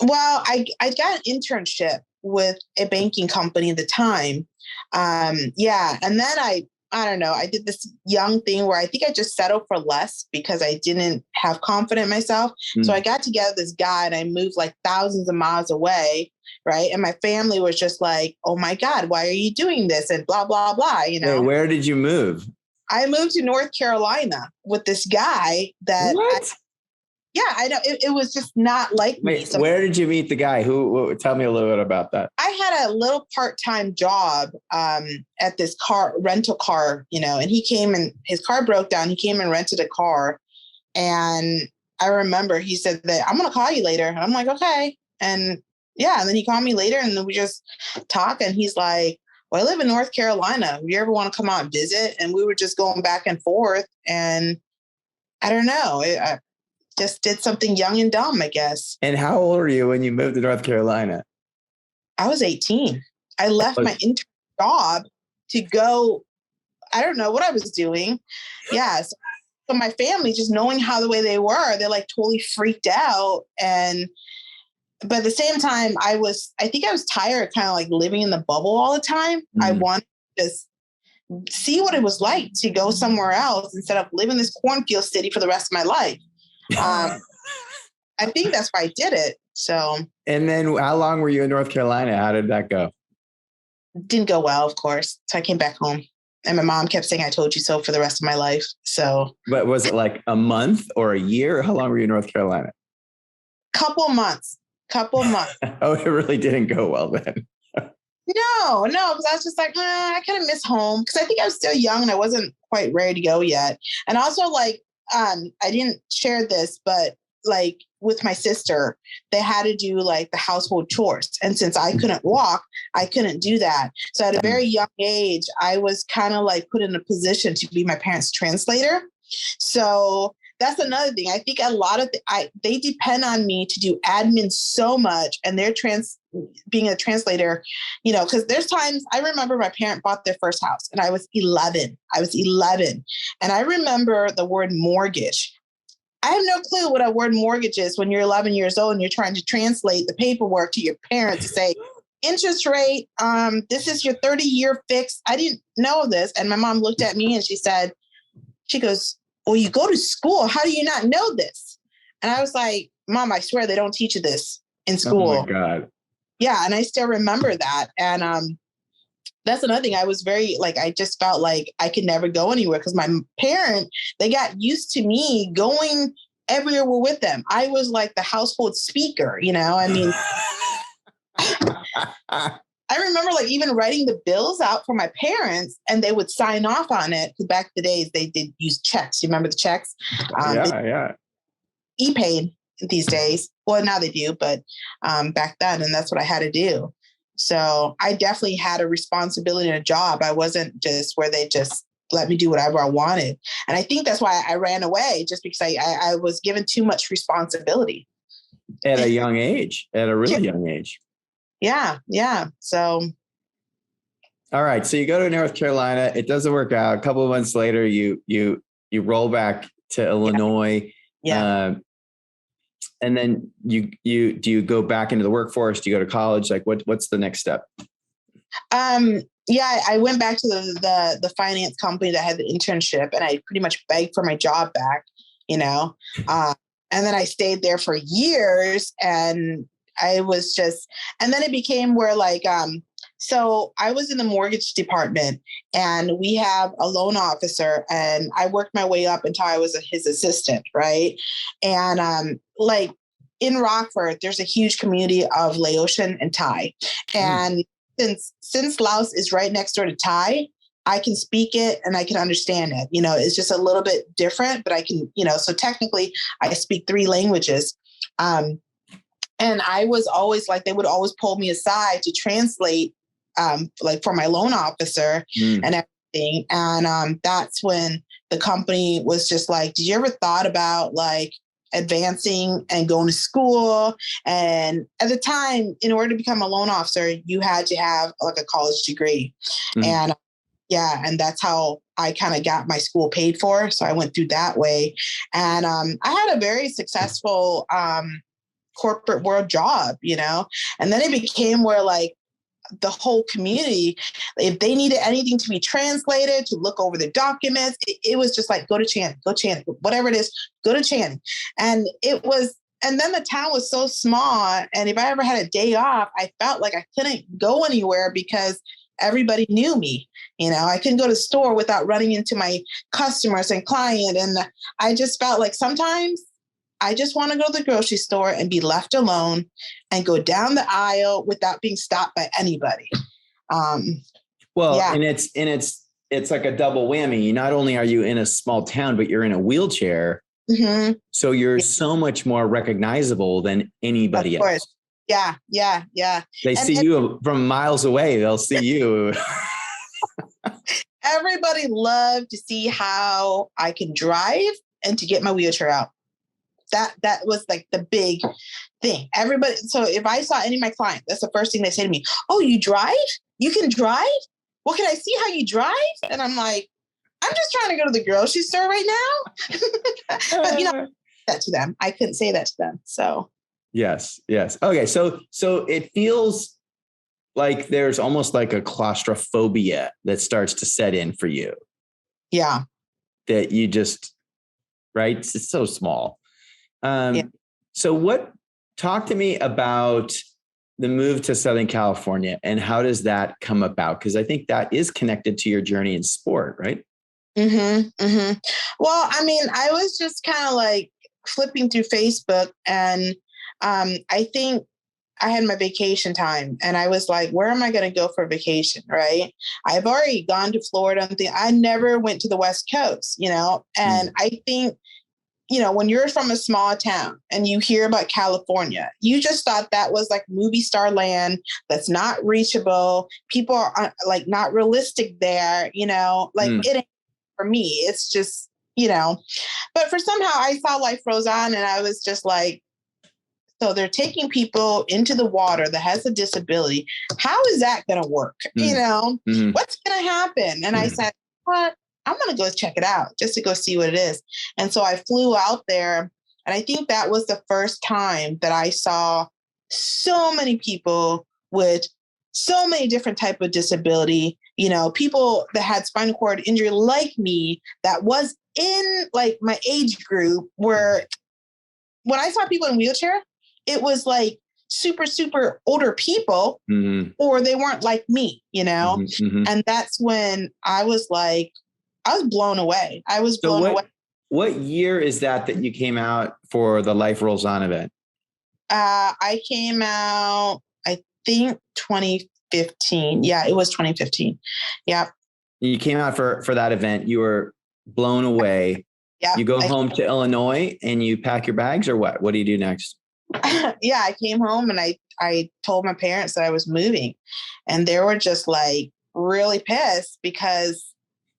[SPEAKER 2] Well, I got an internship with a banking company at the time. And then I I don't know. I did this young thing where I think I just settled for less because I didn't have confidence in myself. So I got together this guy and I moved like thousands of miles away. Right. And my family was just like, oh my God, why are you doing this? And blah, blah, blah.
[SPEAKER 1] Wait, where did you move?
[SPEAKER 2] I moved to North Carolina with this guy that I know it was just not like me.
[SPEAKER 1] So where did you meet the guy? Tell me a little bit about that.
[SPEAKER 2] I had a little part-time job at this rental car, and he came and his car broke down. He came and rented a car. And I remember he said that I'm going to call you later. And I'm like, okay. And and then he called me later and then we just talk. And he's like, well, I live in North Carolina. Do you ever want to come out and visit? And we were just going back and forth. And I don't know. I just did something young and dumb, I guess.
[SPEAKER 1] And how old were you when you moved to North Carolina?
[SPEAKER 2] I was 18. I left my intern job to go. I don't know what I was doing. Yeah. So my family, just knowing how the way they were, they're like totally freaked out. But at the same time, I think I was tired of kind of like living in the bubble all the time. I wanted to just see what it was like to go somewhere else instead of living in this cornfield city for the rest of my life. I think that's why I did it. So.
[SPEAKER 1] And then how long were you in North Carolina? How did that go?
[SPEAKER 2] Didn't go well, of course. So I came back home. And my mom kept saying, I told you so for the rest of my life. So. But
[SPEAKER 1] was it like a month or a year? How long were you in North Carolina?
[SPEAKER 2] Couple months.
[SPEAKER 1] Oh, it really didn't go well then.
[SPEAKER 2] No, because I was just like, I kind of miss home because I think I was still young and I wasn't quite ready to go yet. And also like, I didn't share this, but like with my sister, they had to do like the household chores. And since I couldn't walk, I couldn't do that. So at a very young age, I was kind of like put in a position to be my parents' translator. So that's another thing. I think a lot of they depend on me to do admin so much, and they're being a translator, because there's times I remember my parent bought their first house and I was 11. And I remember the word mortgage. I have no clue what a word mortgage is when you're 11 years old and you're trying to translate the paperwork to your parents to say, interest rate, this is your 30-year fix. I didn't know this. And my mom looked at me and she goes, well, you go to school. How do you not know this? And I was like, Mom, I swear they don't teach you this in school.
[SPEAKER 1] Oh my God.
[SPEAKER 2] Yeah. And I still remember that. And that's another thing. I was very I just felt like I could never go anywhere because my parent, they got used to me going everywhere with them. I was like the household speaker, I mean, I remember even writing the bills out for my parents and they would sign off on it. Because back in the days, they did use checks. You remember the checks?
[SPEAKER 1] Yeah.
[SPEAKER 2] E-paid these days. Well, now they do, but back then, and that's what I had to do. So I definitely had a responsibility and a job. I wasn't just where they just let me do whatever I wanted. And I think that's why I ran away, just because I was given too much responsibility.
[SPEAKER 1] At a young age, at a really young age.
[SPEAKER 2] Yeah. So.
[SPEAKER 1] All right. So you go to North Carolina. It doesn't work out. A couple of months later, you roll back to Illinois.
[SPEAKER 2] Yeah.
[SPEAKER 1] And then do you go back into the workforce? Do you go to college? Like what's the next step?
[SPEAKER 2] I went back to the finance company that had the internship and I pretty much begged for my job back, and then I stayed there for years and I was just, and then it became where so I was in the mortgage department and we have a loan officer and I worked my way up until I was his assistant. Right. And in Rockford, there's a huge community of Laotian and Thai. And since Laos is right next door to Thai, I can speak it and I can understand it. It's just a little bit different, but I can, so technically I speak 3 languages. And I was always they would always pull me aside to translate, for my loan officer and everything. And that's when the company was just did you ever thought about advancing and going to school? And at the time, in order to become a loan officer, you had to have a college degree. And and that's how I kind of got my school paid for. So I went through that way. And I had a very successful corporate world job, and then it became where the whole community, if they needed anything to be translated, to look over the documents, it was just like, go to Channing, whatever it is, go to Channing. And then the town was so small. And if I ever had a day off, I felt like I couldn't go anywhere because everybody knew me. I couldn't go to the store without running into my customers and client. And I just felt like sometimes I just want to go to the grocery store and be left alone and go down the aisle without being stopped by anybody.
[SPEAKER 1] Well,
[SPEAKER 2] yeah.
[SPEAKER 1] and it's like a double whammy. Not only are you in a small town, but you're in a wheelchair.
[SPEAKER 2] Mm-hmm.
[SPEAKER 1] So you're so much more recognizable than anybody else.
[SPEAKER 2] Yeah.
[SPEAKER 1] They see you from miles away. They'll see you.
[SPEAKER 2] Everybody loved to see how I can drive and to get my wheelchair out. That was like the big thing. Everybody. So if I saw any of my clients, that's the first thing they say to me. Oh, you drive? You can drive? Well, can I see how you drive? And I'm like, I'm just trying to go to the grocery store right now. But that to them. I couldn't say that to them. So
[SPEAKER 1] yes. Okay. So it feels like there's almost like a claustrophobia that starts to set in for you.
[SPEAKER 2] Yeah.
[SPEAKER 1] That you just, right? It's so small. So talk to me about the move to Southern California and how does that come about? Because I think that is connected to your journey in sport, right?
[SPEAKER 2] Mm-hmm. Mm-hmm. Well, I mean, I was just kind of like flipping through Facebook and I think I had my vacation time and I was like, where am I going to go for vacation? Right. I've already gone to Florida. I never went to the West Coast, and I think, when you're from a small town and you hear about California, you just thought that was like movie star land that's not reachable. People are like not realistic there, it ain't for me. It's just, but for somehow I saw life rose on and I was just like, so they're taking people into the water that has a disability. How is that going to work? What's going to happen? And I said, what? I'm going to go check it out just to go see what it is. And so I flew out there. And I think that was the first time that I saw so many people with so many different type of disability, people that had spinal cord injury like me that was in like my age group where when I saw people in wheelchair, it was like super, super older people or they weren't like me, and that's when I was like, I was blown away. Away.
[SPEAKER 1] What year is that you came out for the Life Rolls On event?
[SPEAKER 2] I came out, I think 2015. Yeah, it was 2015. Yeah.
[SPEAKER 1] You came out for that event. You were blown away. Yeah. You go home to Illinois and you pack your bags or what? What do you do next?
[SPEAKER 2] Yeah, I came home and I told my parents that I was moving and they were just like really pissed because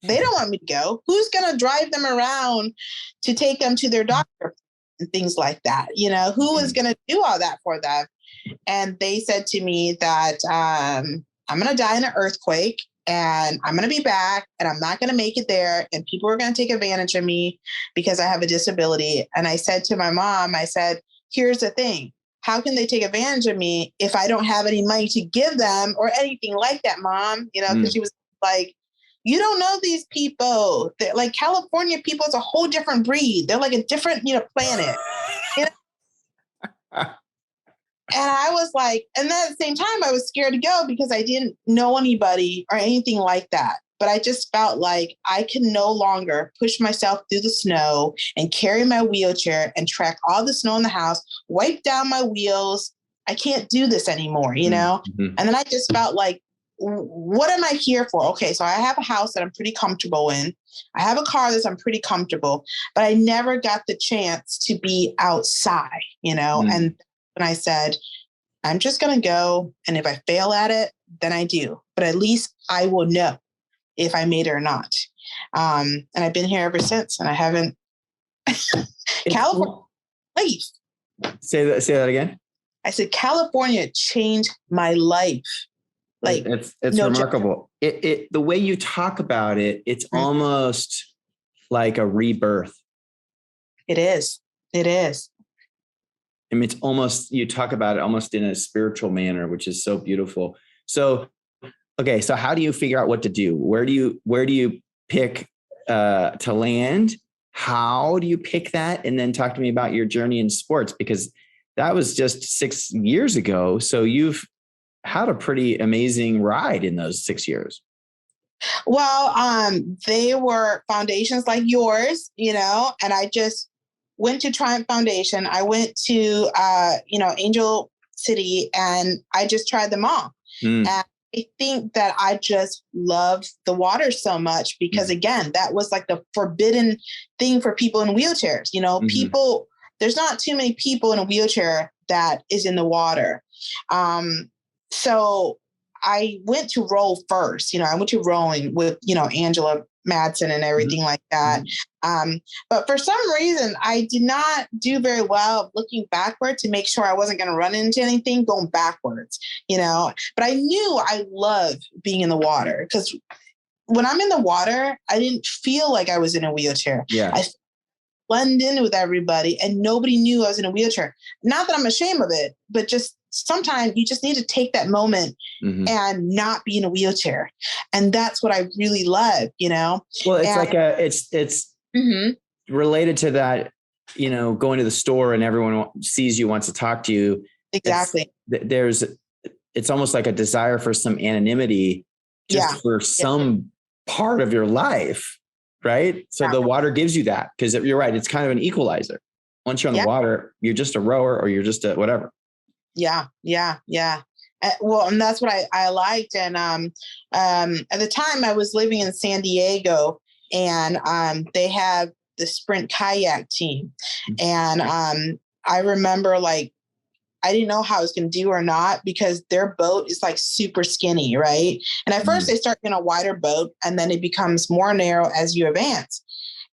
[SPEAKER 2] they don't want me to go. Who's going to drive them around to take them to their doctor and things like that? Who is going to do all that for them? And they said to me that I'm going to die in an earthquake and I'm going to be back and I'm not going to make it there. And people are going to take advantage of me because I have a disability. And I said to my mom, I said, here's the thing. How can they take advantage of me if I don't have any money to give them or anything like that, Mom? Because she was like, you don't know these people. They're like California people is a whole different breed. They're like a different, planet. And I was like, and then at the same time, I was scared to go because I didn't know anybody or anything like that. But I just felt like I can no longer push myself through the snow and carry my wheelchair and track all the snow in the house, wipe down my wheels. I can't do this anymore, And then I just felt like, what am I here for? Okay, so I have a house that I'm pretty comfortable in. I have a car that I'm pretty comfortable, but I never got the chance to be outside, And when I said, I'm just going to go. And if I fail at it, then I do. But at least I will know if I made it or not. And I've been here ever since and I haven't. California life.
[SPEAKER 1] Say that again.
[SPEAKER 2] I said, California changed my life. Like
[SPEAKER 1] it's remarkable. It the way you talk about it, it's almost like a rebirth.
[SPEAKER 2] It is.
[SPEAKER 1] I mean, it's almost, you talk about it almost in a spiritual manner, which is so beautiful. So, okay. So how do you figure out what to do? Where do you pick to land? How do you pick that? And then talk to me about your journey in sports, because that was just 6 years ago. So you've had a pretty amazing ride in those 6 years.
[SPEAKER 2] Well, they were foundations like yours, and I just went to Triumph Foundation. I went to, Angel City, and I just tried them all. And I think that I just love the water so much because, again, that was like the forbidden thing for people in wheelchairs. People, there's not too many people in a wheelchair that is in the water. So I went to roll first. I went to rowing with, Angela Madsen and everything like that. But for some reason, I did not do very well looking backward to make sure I wasn't going to run into anything going backwards, But I knew I loved being in the water because when I'm in the water, I didn't feel like I was in a wheelchair.
[SPEAKER 1] Yeah.
[SPEAKER 2] I blend in with everybody and nobody knew I was in a wheelchair. Not that I'm ashamed of it, but just sometimes you just need to take that moment and not be in a wheelchair. And that's what I really love,
[SPEAKER 1] Well, it's it's related to that, going to the store and everyone sees you, wants to talk to you.
[SPEAKER 2] Exactly.
[SPEAKER 1] It's almost like a desire for some anonymity just for some part of your life. Right. So the water gives you that, because you're right. It's kind of an equalizer. Once you're on the water, you're just a rower or you're just a whatever. Yeah.
[SPEAKER 2] Well, and that's what I liked. And at the time I was living in San Diego, and they have the sprint kayak team. And I remember I didn't know how I was going to do or not, because their boat is super skinny, right? And at first they start in a wider boat, and then it becomes more narrow as you advance.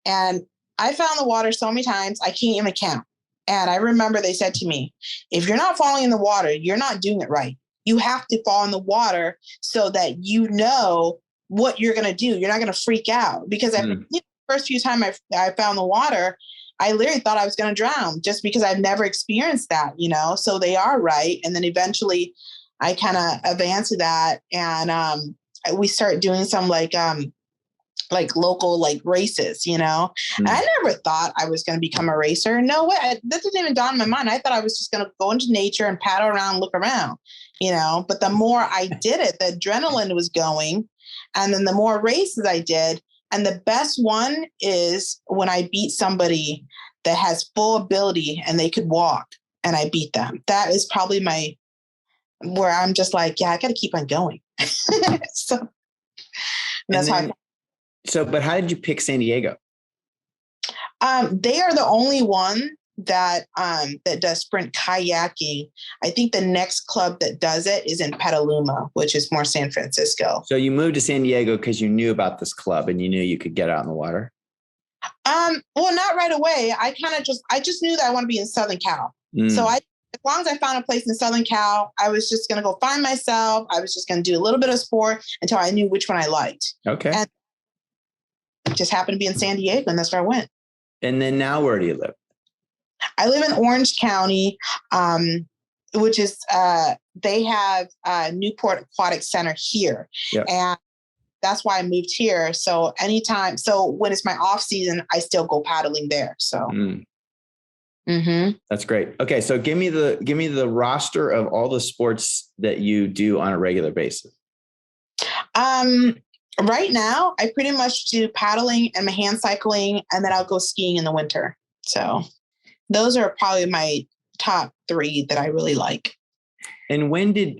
[SPEAKER 2] And I found the water so many times, I can't even count. And I remember they said to me, if you're not falling in the water, you're not doing it right. You have to fall in the water so that you know what you're going to do. You're not going to freak out. Because the first few times I found the water, I literally thought I was going to drown just because I've never experienced that, so they are right. And then eventually I kind of advanced to that. And we started doing some local races, And I never thought I was going to become a racer. No way. That didn't even dawn in my mind. I thought I was just going to go into nature and paddle around, look around, But the more I did it, the adrenaline was going. And then the more races I did. And the best one is when I beat somebody that has full ability and they could walk and I beat them. That is probably where I'm just I got to keep on going. So that's
[SPEAKER 1] but how did you pick San Diego?
[SPEAKER 2] They are the only one that does sprint kayaking. I think the next club that does it is in Petaluma, which is more San Francisco.
[SPEAKER 1] So you moved to San Diego because you knew about this club and you knew you could get out in the water?
[SPEAKER 2] Well, not right away. I just knew that I want to be in Southern Cal. So as long as I found a place in Southern Cal, I was just going to go find myself. I was just going to do a little bit of sport until I knew which one I liked.
[SPEAKER 1] Okay.
[SPEAKER 2] And it just happened to be in San Diego, and that's where I went.
[SPEAKER 1] And then now where do you live?
[SPEAKER 2] I live in Orange County, which is they have Newport Aquatic Center here. Yep. And that's why I moved here. So when it's my off season, I still go paddling there. So
[SPEAKER 1] that's great. Okay. So give me the roster of all the sports that you do on a regular basis.
[SPEAKER 2] Right now, I pretty much do paddling and my hand cycling, and then I'll go skiing in the winter. So those are probably my top 3 that I really like.
[SPEAKER 1] And when did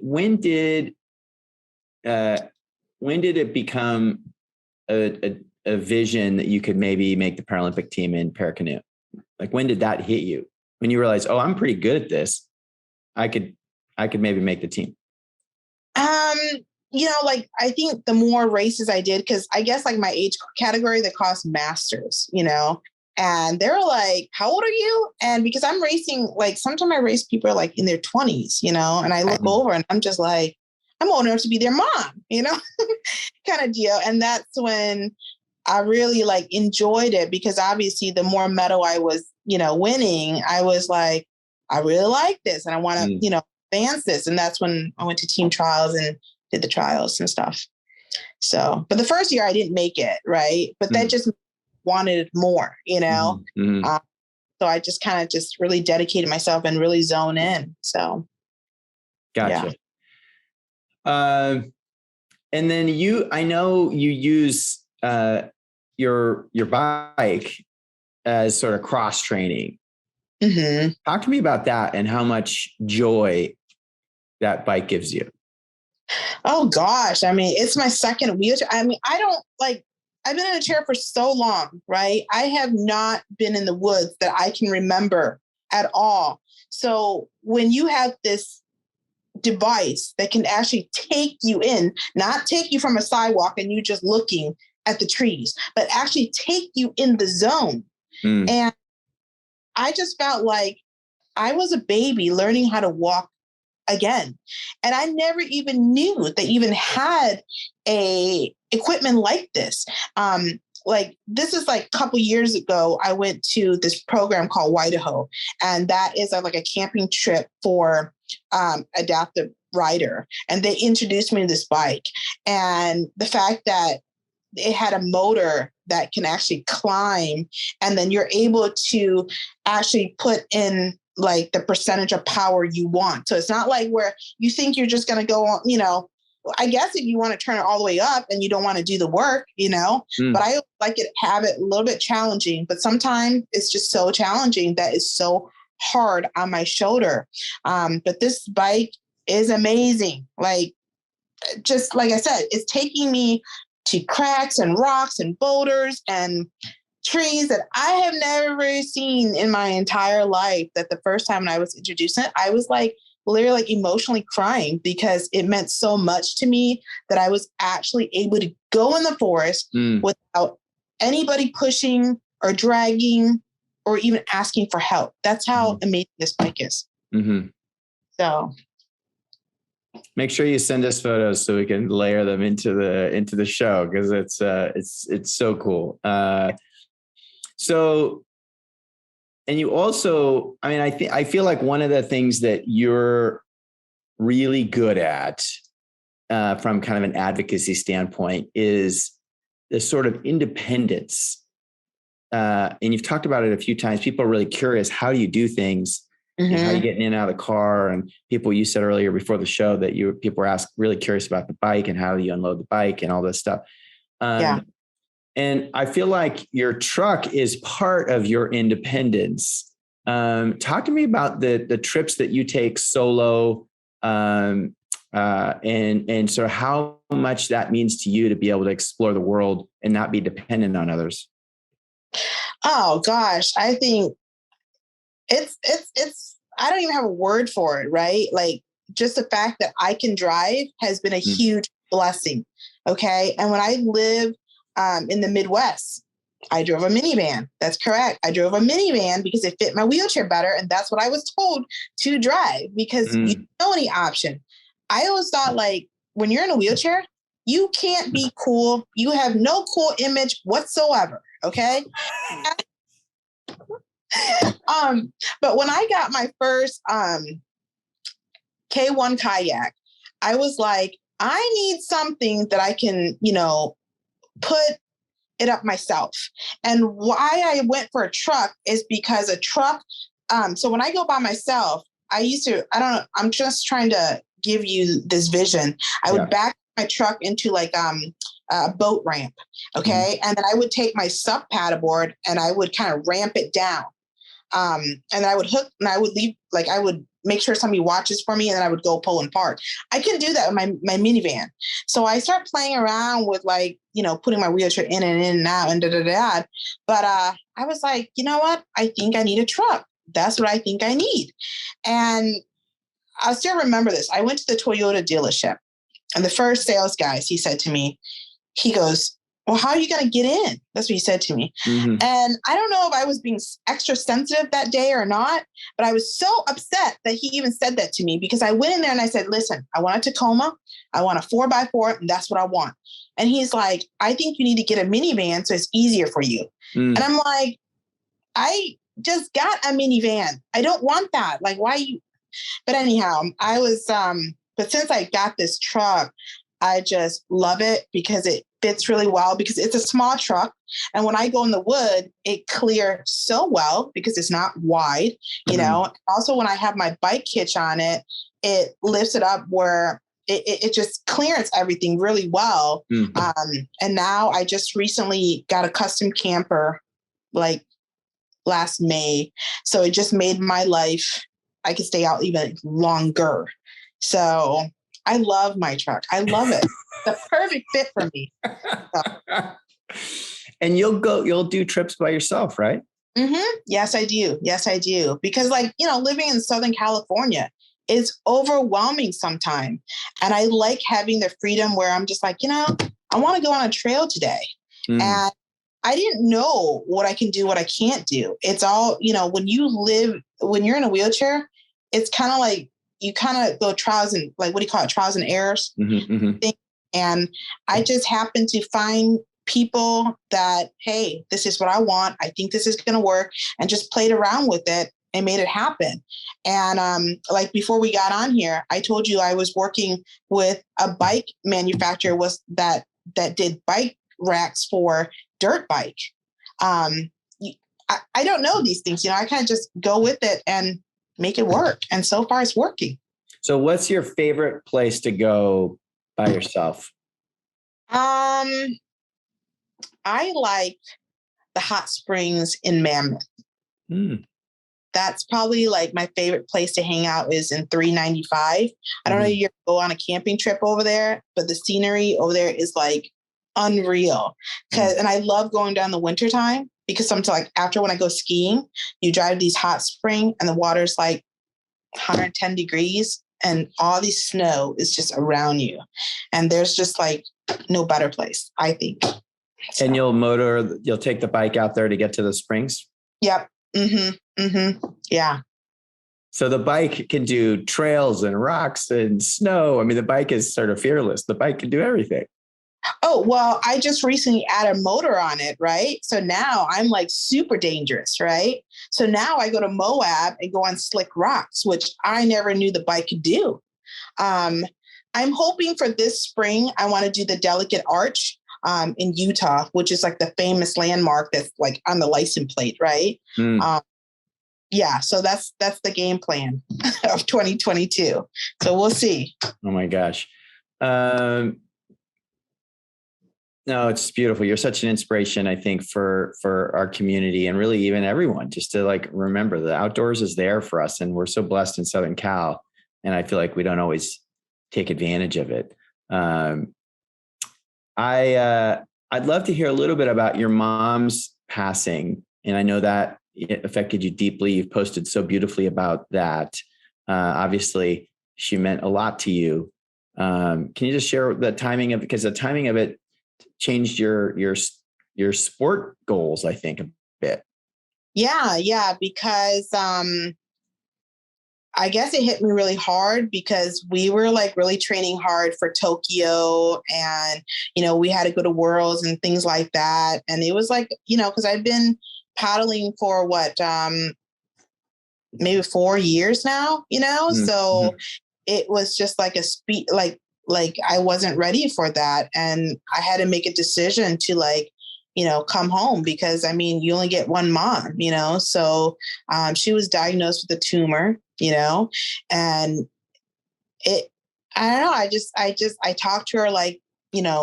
[SPEAKER 1] it become a vision that you could maybe make the Paralympic team in paracanoe? When did that hit you? When you realized, oh, I'm pretty good at this, I could maybe make the team.
[SPEAKER 2] I think the more races I did, because I guess my age category that cost masters, and they're like, how old are you? And because I'm racing, sometimes I race people are in their 20s, and I look over and I'm just like, I'm old enough to be their mom, kind of deal. And that's when I really enjoyed it, because obviously the more medal I was, winning, I was like, I really like this and I want to, advance this. And that's when I went to team trials and did the trials and stuff. So, but the first year I didn't make it, right? But that just wanted more, so I just kind of just really dedicated myself and really zone in. So,
[SPEAKER 1] gotcha. Yeah. And then I know you use your bike as sort of cross training.
[SPEAKER 2] Mm-hmm.
[SPEAKER 1] Talk to me about that and how much joy that bike gives you.
[SPEAKER 2] Oh gosh. I mean, it's my second wheelchair. I mean, I've been in a chair for so long, right? I have not been in the woods that I can remember at all. So when you have this device that can actually take you in, not take you from a sidewalk and you just looking at the trees, but actually take you in the zone. And I just felt like I was a baby learning how to walk again. And I never even knew they even had a equipment like this. This is like a couple years ago, I went to this program called Idaho, and that is like a camping trip for adaptive rider. And they introduced me to this bike, and the fact that it had a motor that can actually climb, and then you're able to actually put in like the percentage of power you want. So it's not like where you think you're just going to go on, I guess if you want to turn it all the way up and you don't want to do the work, but I like it, have it a little bit challenging, but sometimes it's just so challenging that it's so hard on my shoulder. But this bike is amazing. Like, just like I said, it's taking me to cracks and rocks and boulders and trees that I have never seen in my entire life. That the first time when I was introduced it, I was like literally like emotionally crying because it meant so much to me that I was actually able to go in the forest without anybody pushing or dragging or even asking for help. That's how amazing this bike is. So
[SPEAKER 1] make sure you send us photos so we can layer them into the show, because it's so cool. So, and you also, I mean, I feel like one of the things that you're really good at from kind of an advocacy standpoint is the sort of independence. And you've talked about it a few times. People are really curious. How do you do things? And how you getting in and out of the car? And people, you said earlier before the show that people were really curious about the bike and how do you unload the bike and all this stuff. And I feel like your truck is part of your independence. Talk to me about the trips that you take solo, and sort of how much that means to you to be able to explore the world and not be dependent on others.
[SPEAKER 2] Oh gosh, I think it's I don't even have a word for it, right? Like, just the fact that I can drive has been a huge blessing. Okay. And when I lived in the Midwest, I drove a minivan. That's correct. I drove a minivan because it fit my wheelchair better. And that's what I was told to drive, because you don't know any option. I always thought, like, when you're in a wheelchair, you can't be cool. You have no cool image whatsoever. Okay. But when I got my first K1 kayak, I was like, I need something that I can, put it up myself. And why I went for a truck is because a truck, so when I go by myself, I'm just trying to give you this vision. I would back my truck into like a boat ramp. Okay. And then I would take my sup paddleboard and I would kind of ramp it down. And I would hook and I would leave, like I would make sure somebody watches for me and then I would go pull and park. I couldn't do that with my minivan. So I started playing around with putting my wheelchair in and out and da-da-da. But I was like, you know what? I think I need a truck. That's what I think I need. And I still remember this. I went to the Toyota dealership and the first sales guy, he said to me, he goes, well, how are you going to get in? That's what he said to me. And I don't know if I was being extra sensitive that day or not, but I was so upset that he even said that to me, because I went in there and I said, listen, I want a Tacoma. I want a 4x4 and that's what I want. And he's like, I think you need to get a minivan so it's easier for you. And I'm like, I just got a minivan. I don't want that. Like, why you? But anyhow, I was, but since I got this truck, I just love it because it fits really well because it's a small truck. And when I go in the wood, it clears so well because it's not wide, you know. Also, when I have my bike hitch on it, it lifts it up where it just clearance everything really well. And now I just recently got a custom camper like last May. So it just made my life, I could stay out even longer. So I love my truck. I love it. The perfect fit for me. So.
[SPEAKER 1] And you'll do trips by yourself, right?
[SPEAKER 2] Yes, I do. Yes, I do. Because living in Southern California is overwhelming sometimes. And I like having the freedom where I'm just like, I want to go on a trail today. And I didn't know what I can do, what I can't do. It's all, when you're in a wheelchair, it's kind of like you kind of go trials and like, what do you call it? Trials and errors. And I just happened to find people that, hey, this is what I want. I think this is going to work, and just played around with it and made it happen. And like before we got on here, I told you I was working with a bike manufacturer that did bike racks for dirt bike. I don't know these things, I kind of just go with it and make it work. And so far it's working.
[SPEAKER 1] So what's your favorite place to go by yourself?
[SPEAKER 2] I like the hot springs in Mammoth. That's probably like my favorite place to hang out is in 395. I don't know if you ever go on a camping trip over there, but the scenery over there is like unreal. And I love going down the wintertime because sometimes like after when I go skiing, you drive these hot spring and the water's like 110 degrees and all the snow is just around you. And there's just like no better place, I think. So.
[SPEAKER 1] And you'll take the bike out there to get to the springs?
[SPEAKER 2] Yep. Yeah.
[SPEAKER 1] So the bike can do trails and rocks and snow. I mean, the bike is sort of fearless. The bike can do everything.
[SPEAKER 2] Oh, well, I just recently added a motor on it, right? So now I'm like super dangerous, right? So now I go to Moab and go on slick rocks, which I never knew the bike could do. I'm hoping for this spring, I want to do the Delicate Arch in Utah, which is like the famous landmark that's like on the license plate, right? Yeah, so that's the game plan of 2022. So we'll see.
[SPEAKER 1] Oh my gosh. No, it's beautiful. You're such an inspiration, I think, for our community and really even everyone, just to like remember the outdoors is there for us. And we're so blessed in Southern Cal. And I feel like we don't always take advantage of it. I'd love to hear a little bit about your mom's passing. And I know that it affected you deeply. You've posted so beautifully about that. Obviously, she meant a lot to you. Can you just share the timing of it? Because the timing of it changed your sport goals, I think, a bit.
[SPEAKER 2] Yeah, because I guess it hit me really hard because we were like really training hard for Tokyo and, we had to go to Worlds and things like that. And it was like, because I've been paddling for maybe 4 years now, so it was just like a speed, like I wasn't ready for that. And I had to make a decision to like, come home because you only get one mom, so she was diagnosed with a tumor, and I don't know. I talked to her like,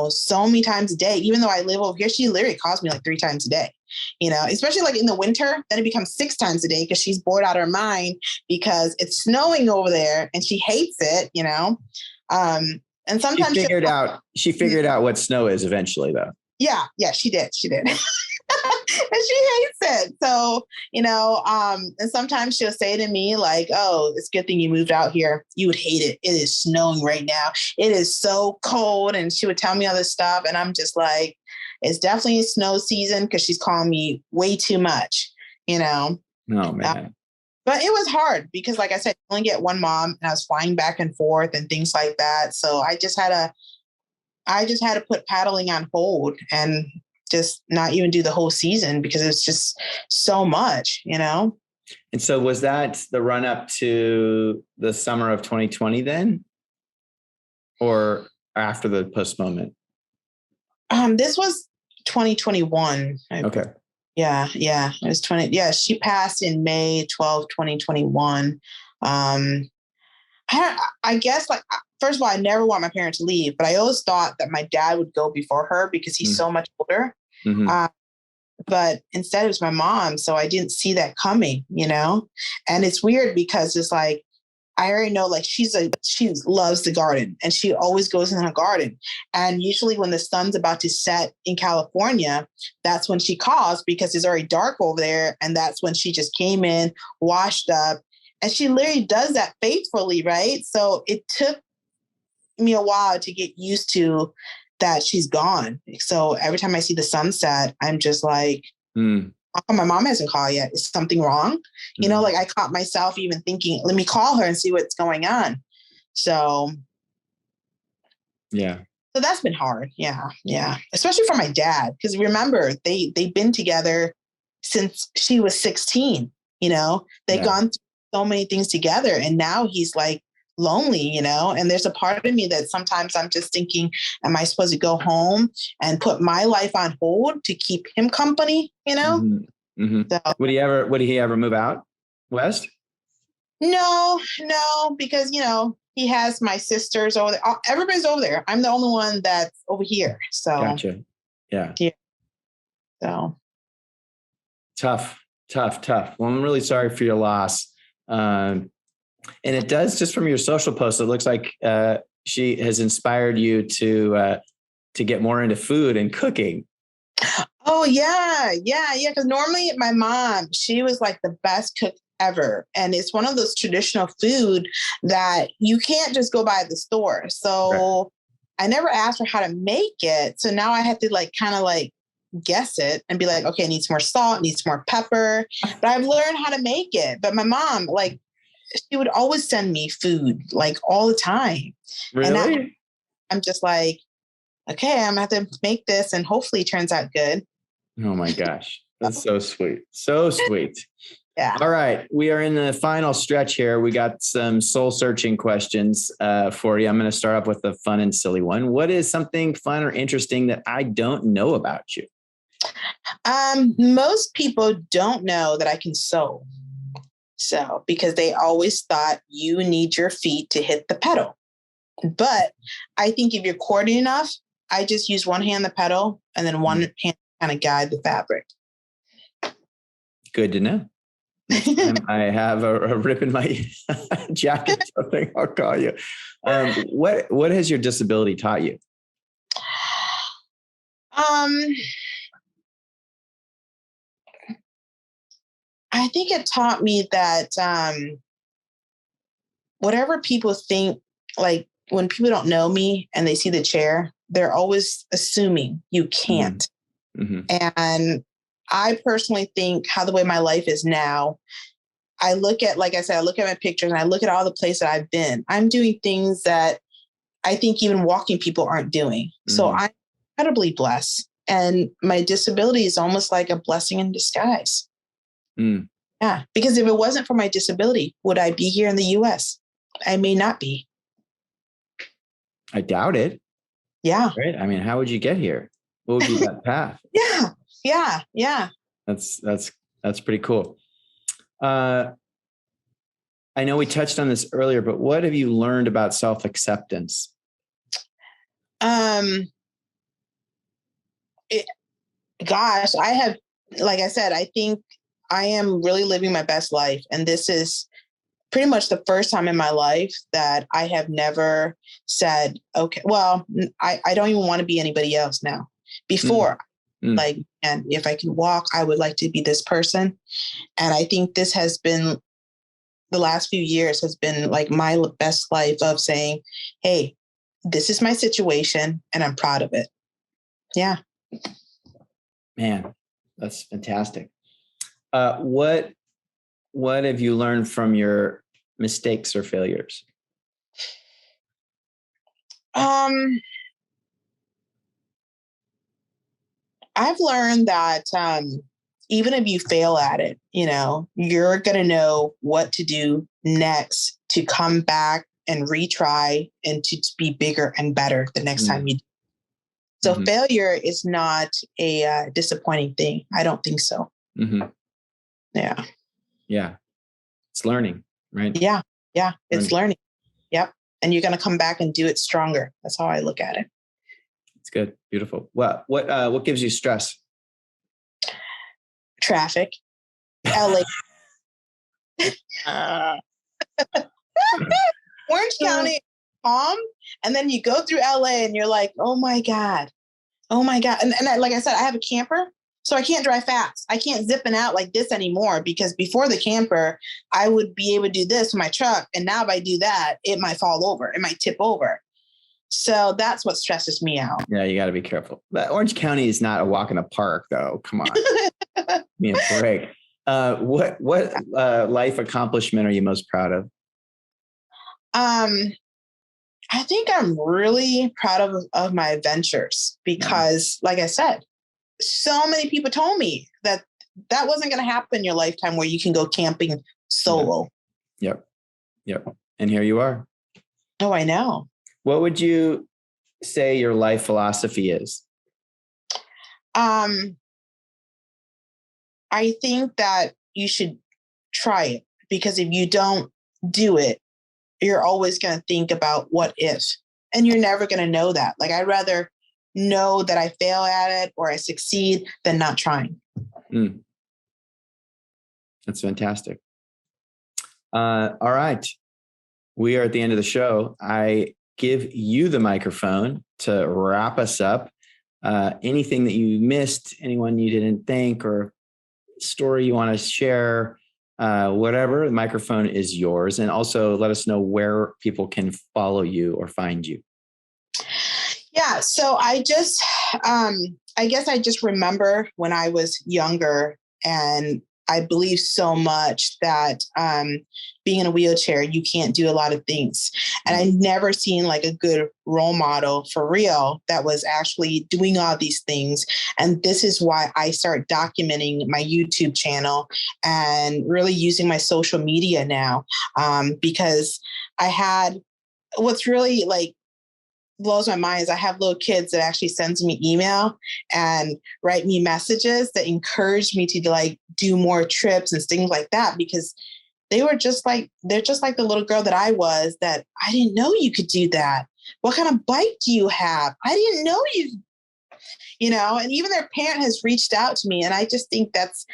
[SPEAKER 2] so many times a day, even though I live over here, she literally calls me like 3 times a day, especially like in the winter, then it becomes 6 times a day because she's bored out of her mind because it's snowing over there and she hates it, and sometimes
[SPEAKER 1] she figured out what snow is eventually though.
[SPEAKER 2] Yeah, she did. And she hates it. So, and sometimes she'll say to me like, oh, it's a good thing you moved out here. You would hate it. It is snowing right now. It is so cold. And she would tell me all this stuff. And I'm just like, it's definitely snow season because she's calling me way too much,
[SPEAKER 1] Oh, man.
[SPEAKER 2] But it was hard because, like I said, I only get one mom and I was flying back and forth and things like that. So I just had to put paddling on hold and just not even do the whole season because it's just so much, And
[SPEAKER 1] so was that the run up to the summer of 2020 then? Or after the postponement?
[SPEAKER 2] This was 2021.
[SPEAKER 1] Okay.
[SPEAKER 2] Yeah. It was 20. Yeah. She passed in May 12th, 2021. I guess, like, first of all, I never want my parents to leave, but I always thought that my dad would go before her because he's so much older.
[SPEAKER 1] Mm-hmm.
[SPEAKER 2] But instead it was my mom. So I didn't see that coming, and it's weird because it's like, I already know, like, she loves the garden and she always goes in her garden. And usually when the sun's about to set in California, that's when she calls because it's already dark over there. And that's when she just came in, washed up, and she literally does that faithfully. Right. So it took me a while to get used to that she's gone. So every time I see the sunset, I'm just like, how come my mom hasn't called yet? Is something wrong? Like, I caught myself even thinking, let me call her and see what's going on. So
[SPEAKER 1] yeah. So
[SPEAKER 2] that's been hard. Yeah. Especially for my dad. Because remember, they've been together since she was 16. They've gone through so many things together. And now he's like lonely, and there's a part of me that sometimes I'm just thinking, am I supposed to go home and put my life on hold to keep him company,
[SPEAKER 1] Mm-hmm. Mm-hmm. So, would he ever move out west?
[SPEAKER 2] No, because, he has my sisters over there. Everybody's over there. I'm the only one that's over here. So
[SPEAKER 1] gotcha. Yeah.
[SPEAKER 2] So
[SPEAKER 1] tough. Well, I'm really sorry for your loss. And it does, just from your social posts, it looks like she has inspired you to get more into food and cooking.
[SPEAKER 2] Oh, yeah. Because normally my mom, she was like the best cook ever. And it's one of those traditional food that you can't just go by the store. So right. I never asked her how to make it. So now I have to kind of guess it and be like, okay, it needs more salt, it needs more pepper. But I've learned how to make it. But my mom, she would always send me food all the time.
[SPEAKER 1] Really?
[SPEAKER 2] And I'm just like, okay, I'm going to have to make this and hopefully it turns out good.
[SPEAKER 1] Oh my gosh. That's so sweet. So sweet.
[SPEAKER 2] Yeah.
[SPEAKER 1] All right. We are in the final stretch here. We got some soul searching questions for you. I'm going to start off with a fun and silly one. What is something fun or interesting that I don't know about you?
[SPEAKER 2] Most people don't know that I can sew. So, because they always thought you need your feet to hit the pedal. But I think if you're coordinated enough, I just use one hand the pedal and then one hand kind of guide the fabric.
[SPEAKER 1] Good to know. Next time I have a rip in my jacket, something, I'll call you. What has your disability taught you?
[SPEAKER 2] I think it taught me that whatever people think, when people don't know me and they see the chair, they're always assuming you can't. Mm-hmm. And I personally think how the way my life is now, I look at, like I said, I look at my pictures and I look at all the places I've been. I'm doing things that I think even walking people aren't doing. Mm-hmm. So I'm incredibly blessed. And my disability is almost like a blessing in disguise. Mm. Yeah, because if it wasn't for my disability, would I be here in the US? I may not be.
[SPEAKER 1] I doubt it.
[SPEAKER 2] Yeah.
[SPEAKER 1] Right. I mean, how would you get here? What would be that path?
[SPEAKER 2] Yeah.
[SPEAKER 1] That's pretty cool. I know we touched on this earlier, but what have you learned about self-acceptance?
[SPEAKER 2] Gosh, I have, like I said, I think I am really living my best life. And this is pretty much the first time in my life that I have never said, okay, well, I don't even want to be anybody else now. Before, and if I can walk, I would like to be this person. And I think this has been, the last few years has been my best life of saying, hey, this is my situation and I'm proud of it. Yeah.
[SPEAKER 1] Man, that's fantastic. What have you learned from your mistakes or failures?
[SPEAKER 2] I've learned that even if you fail at it, you're going to know what to do next to come back and retry and to be bigger and better the next time you do. So
[SPEAKER 1] Mm-hmm.
[SPEAKER 2] failure is not a disappointing thing. I don't think so.
[SPEAKER 1] Mm-hmm.
[SPEAKER 2] Yeah.
[SPEAKER 1] Yeah. It's learning, right?
[SPEAKER 2] Yeah. Yeah. It's learning. Yep. And you're going to come back and do it stronger. That's how I look at it.
[SPEAKER 1] It's good. Beautiful. What gives you stress?
[SPEAKER 2] Traffic. LA. Orange County, calm. And then you go through LA and you're like, oh my God. And like I said, I have a camper, so I can't drive fast. I can't zipping out like this anymore, because before the camper, I would be able to do this with my truck. And now if I do that, it might fall over. It might tip over. So that's what stresses me out.
[SPEAKER 1] Yeah, you got to be careful. But Orange County is not a walk in a park, though. Come on. Give me a break. What life accomplishment are you most proud of?
[SPEAKER 2] I think I'm really proud of my adventures, because, like I said, so many people told me that wasn't going to happen in your lifetime, where you can go camping solo.
[SPEAKER 1] Yep. And here you are.
[SPEAKER 2] Oh, I know.
[SPEAKER 1] What would you say your life philosophy is?
[SPEAKER 2] I think that you should try it, because if you don't do it, you're always going to think about what if, and you're never going to know that. Like, I'd rather know that I fail at it or I succeed than not trying.
[SPEAKER 1] That's fantastic. All right. We are at the end of the show. I give you the microphone to wrap us up. Anything that you missed, anyone you didn't think, or story you want to share, whatever, the microphone is yours. And also let us know where people can follow you or find you.
[SPEAKER 2] Yeah. So I guess I just remember when I was younger, and I believe so much that being in a wheelchair, you can't do a lot of things. And I never seen like a good role model for real that was actually doing all these things. And this is why I start documenting my YouTube channel and really using my social media now, because I had what's really like blows my mind is I have little kids that actually sends me email and write me messages that encourage me to like do more trips and things like that, because they're just like the little girl that I was, that I didn't know you could do that. What kind of bike do you have? I didn't know and even their parent has reached out to me. And I just think that's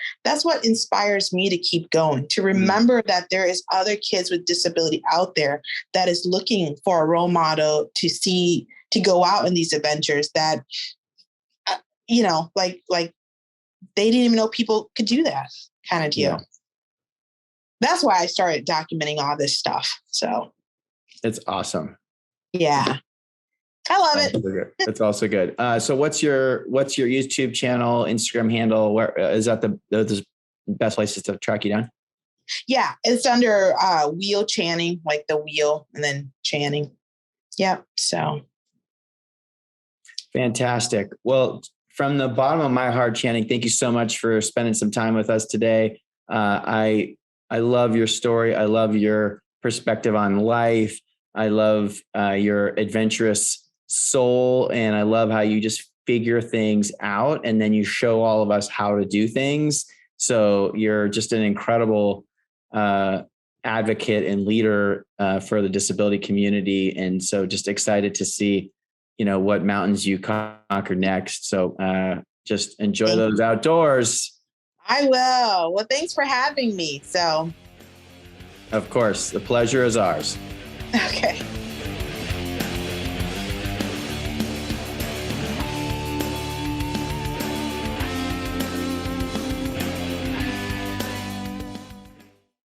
[SPEAKER 2] what inspires me to keep going, to remember that there is other kids with disability out there that is looking for a role model to go out in these adventures that, like they didn't even know people could do that kind of deal. Yeah. That's why I started documenting all this stuff. So
[SPEAKER 1] it's awesome.
[SPEAKER 2] Yeah. I love it.
[SPEAKER 1] It's also good. So what's your YouTube channel, Instagram handle? Where is that the best places to track you down?
[SPEAKER 2] Yeah, it's under Wheel Channing, like the wheel and then Channing. Yep. So
[SPEAKER 1] fantastic. Well, from the bottom of my heart, Channing, thank you so much for spending some time with us today. I love your story. I love your perspective on life. I love your adventurous soul. And I love how you just figure things out and then you show all of us how to do things. So you're just an incredible advocate and leader for the disability community. And so just excited to see, what mountains you conquer next. So just enjoy those outdoors.
[SPEAKER 2] I will. Well, thanks for having me. So.
[SPEAKER 1] Of course, the pleasure is ours.
[SPEAKER 2] Okay.